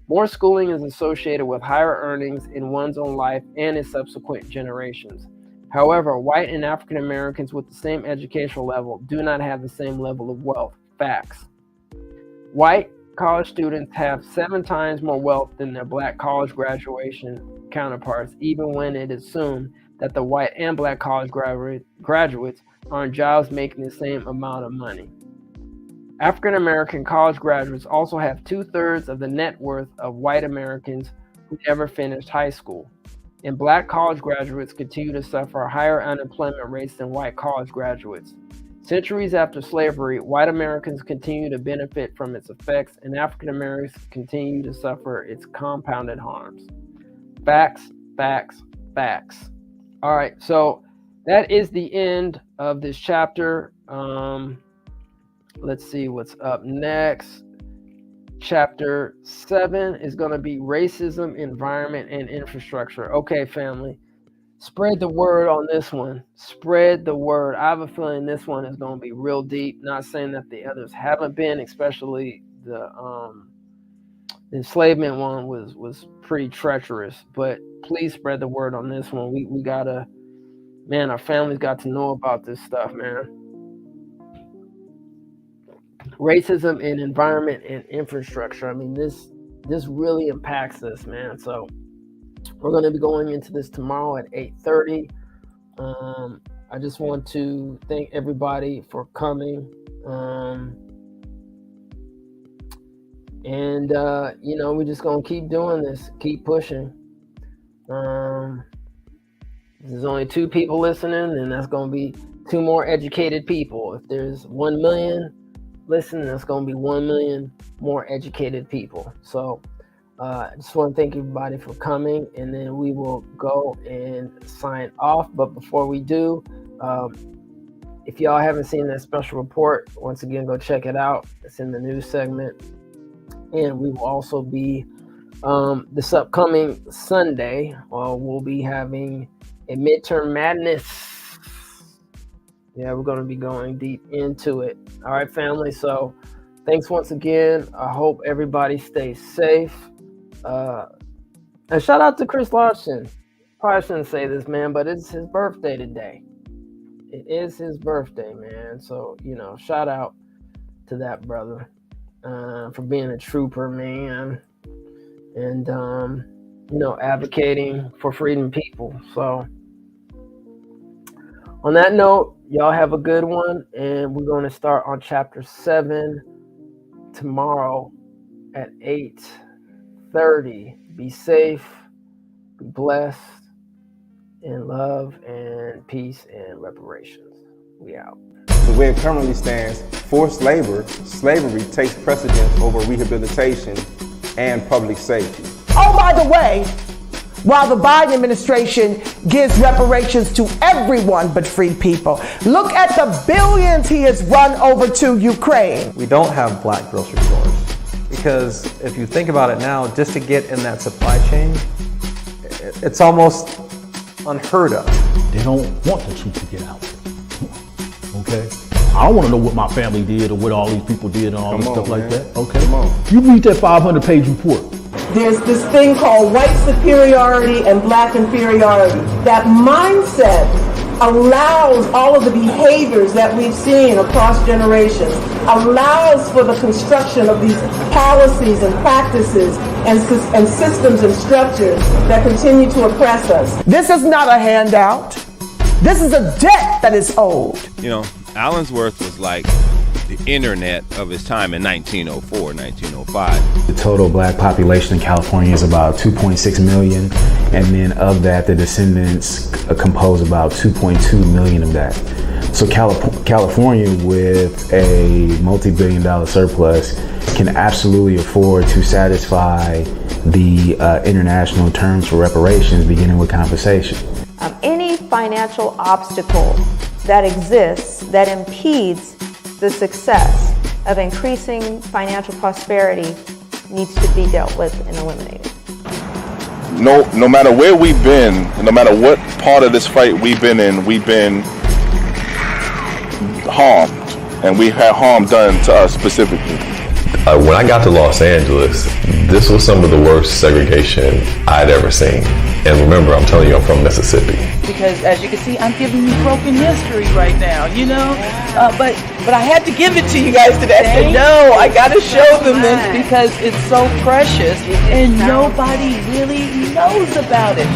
More schooling is associated with higher earnings in one's own life and in subsequent generations. However, white and African Americans with the same educational level do not have the same level of wealth. Facts. White college students have 7 times more wealth than their Black college graduation counterparts, even when it is assumed that the white and Black college graduates are in jobs making the same amount of money. African American college graduates also have 2/3 of the net worth of white Americans who never finished high school. And Black college graduates continue to suffer higher unemployment rates than white college graduates. Centuries after slavery, white Americans continue to benefit from its effects, and African Americans continue to suffer its compounded harms. Facts, facts, facts. All right, so that is the end of this chapter. Let's see what's up next. Chapter 7 is going to be racism, environment, and infrastructure. Okay, family, spread the word on this one. Spread the word. I have a feeling this one is going to be real deep. Not saying that the others haven't been, especially the enslavement one was pretty treacherous. But please spread the word on this one. We gotta, man, our families got to know about this stuff, man. Racism in environment and infrastructure. I mean, this really impacts us, man. So we're going to be going into this tomorrow at 8:30. I just want to thank everybody for coming. We're just going to keep doing this, keep pushing. There's only 2 people listening, and that's going to be 2 more educated people. If there's 1 million listening, that's going to be 1 million more educated people. So I just want to thank everybody for coming, and then we will go and sign off. But before we do, if y'all haven't seen that special report, once again, go check it out. It's in the news segment. And we will also be, this upcoming Sunday, we'll be having a midterm madness. Yeah, we're going to be going deep into it. All right, family. So thanks once again. I hope everybody stays safe. And shout out to Chris Larson. Probably shouldn't say this, man, but it's his birthday today. It is his birthday, man. So, shout out to that brother for being a trooper, man. And, advocating for freedom people. So on that note, y'all have a good one. And we're going to start on chapter 7 tomorrow at 8:30. Be safe, be blessed, in love and peace and reparations. We out. The way it currently stands, forced labor, slavery takes precedence over rehabilitation and public safety. Oh, by the way, while the Biden administration gives reparations to everyone but free people. Look at the billions he has run over to Ukraine. We don't have black grocery stores because if you think about it now, just to get in that supply chain, it's almost unheard of. They don't want the truth to get out. Okay? I don't want to know what my family did or what all these people did and all this stuff like that. Okay? You read that 500-page report. There's this thing called white superiority and black inferiority. That mindset allows all of the behaviors that we've seen across generations, allows for the construction of these policies and practices and systems and structures that continue to oppress us. This is not a handout. This is a debt that is owed. You know, Allensworth was like the internet of his time in 1904, 1905. The total black population in California is about 2.6 million, and then of that, the descendants compose about 2.2 million of that. So California, with a multi-billion-dollar surplus, can absolutely afford to satisfy the international terms for reparations, beginning with compensation. Any financial obstacle that exists that impedes the success of increasing financial prosperity needs to be dealt with and eliminated. No matter where we've been, no matter what part of this fight we've been in, we've been harmed, and we've had harm done to us specifically. When I got to Los Angeles, this was some of the worst segregation I'd ever seen. And remember, I'm telling you, I'm from Mississippi. Because as you can see, I'm giving you broken history right now, you know? But I had to give it to you guys today. I said, no, I got to show them this because it's so precious and nobody really knows about it.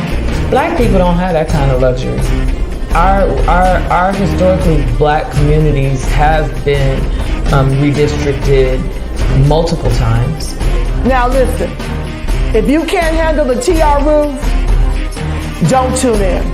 Black people don't have that kind of luxury. Our historically black communities have been redistricted multiple times. Now listen, if you can't handle the TR roof, don't tune in.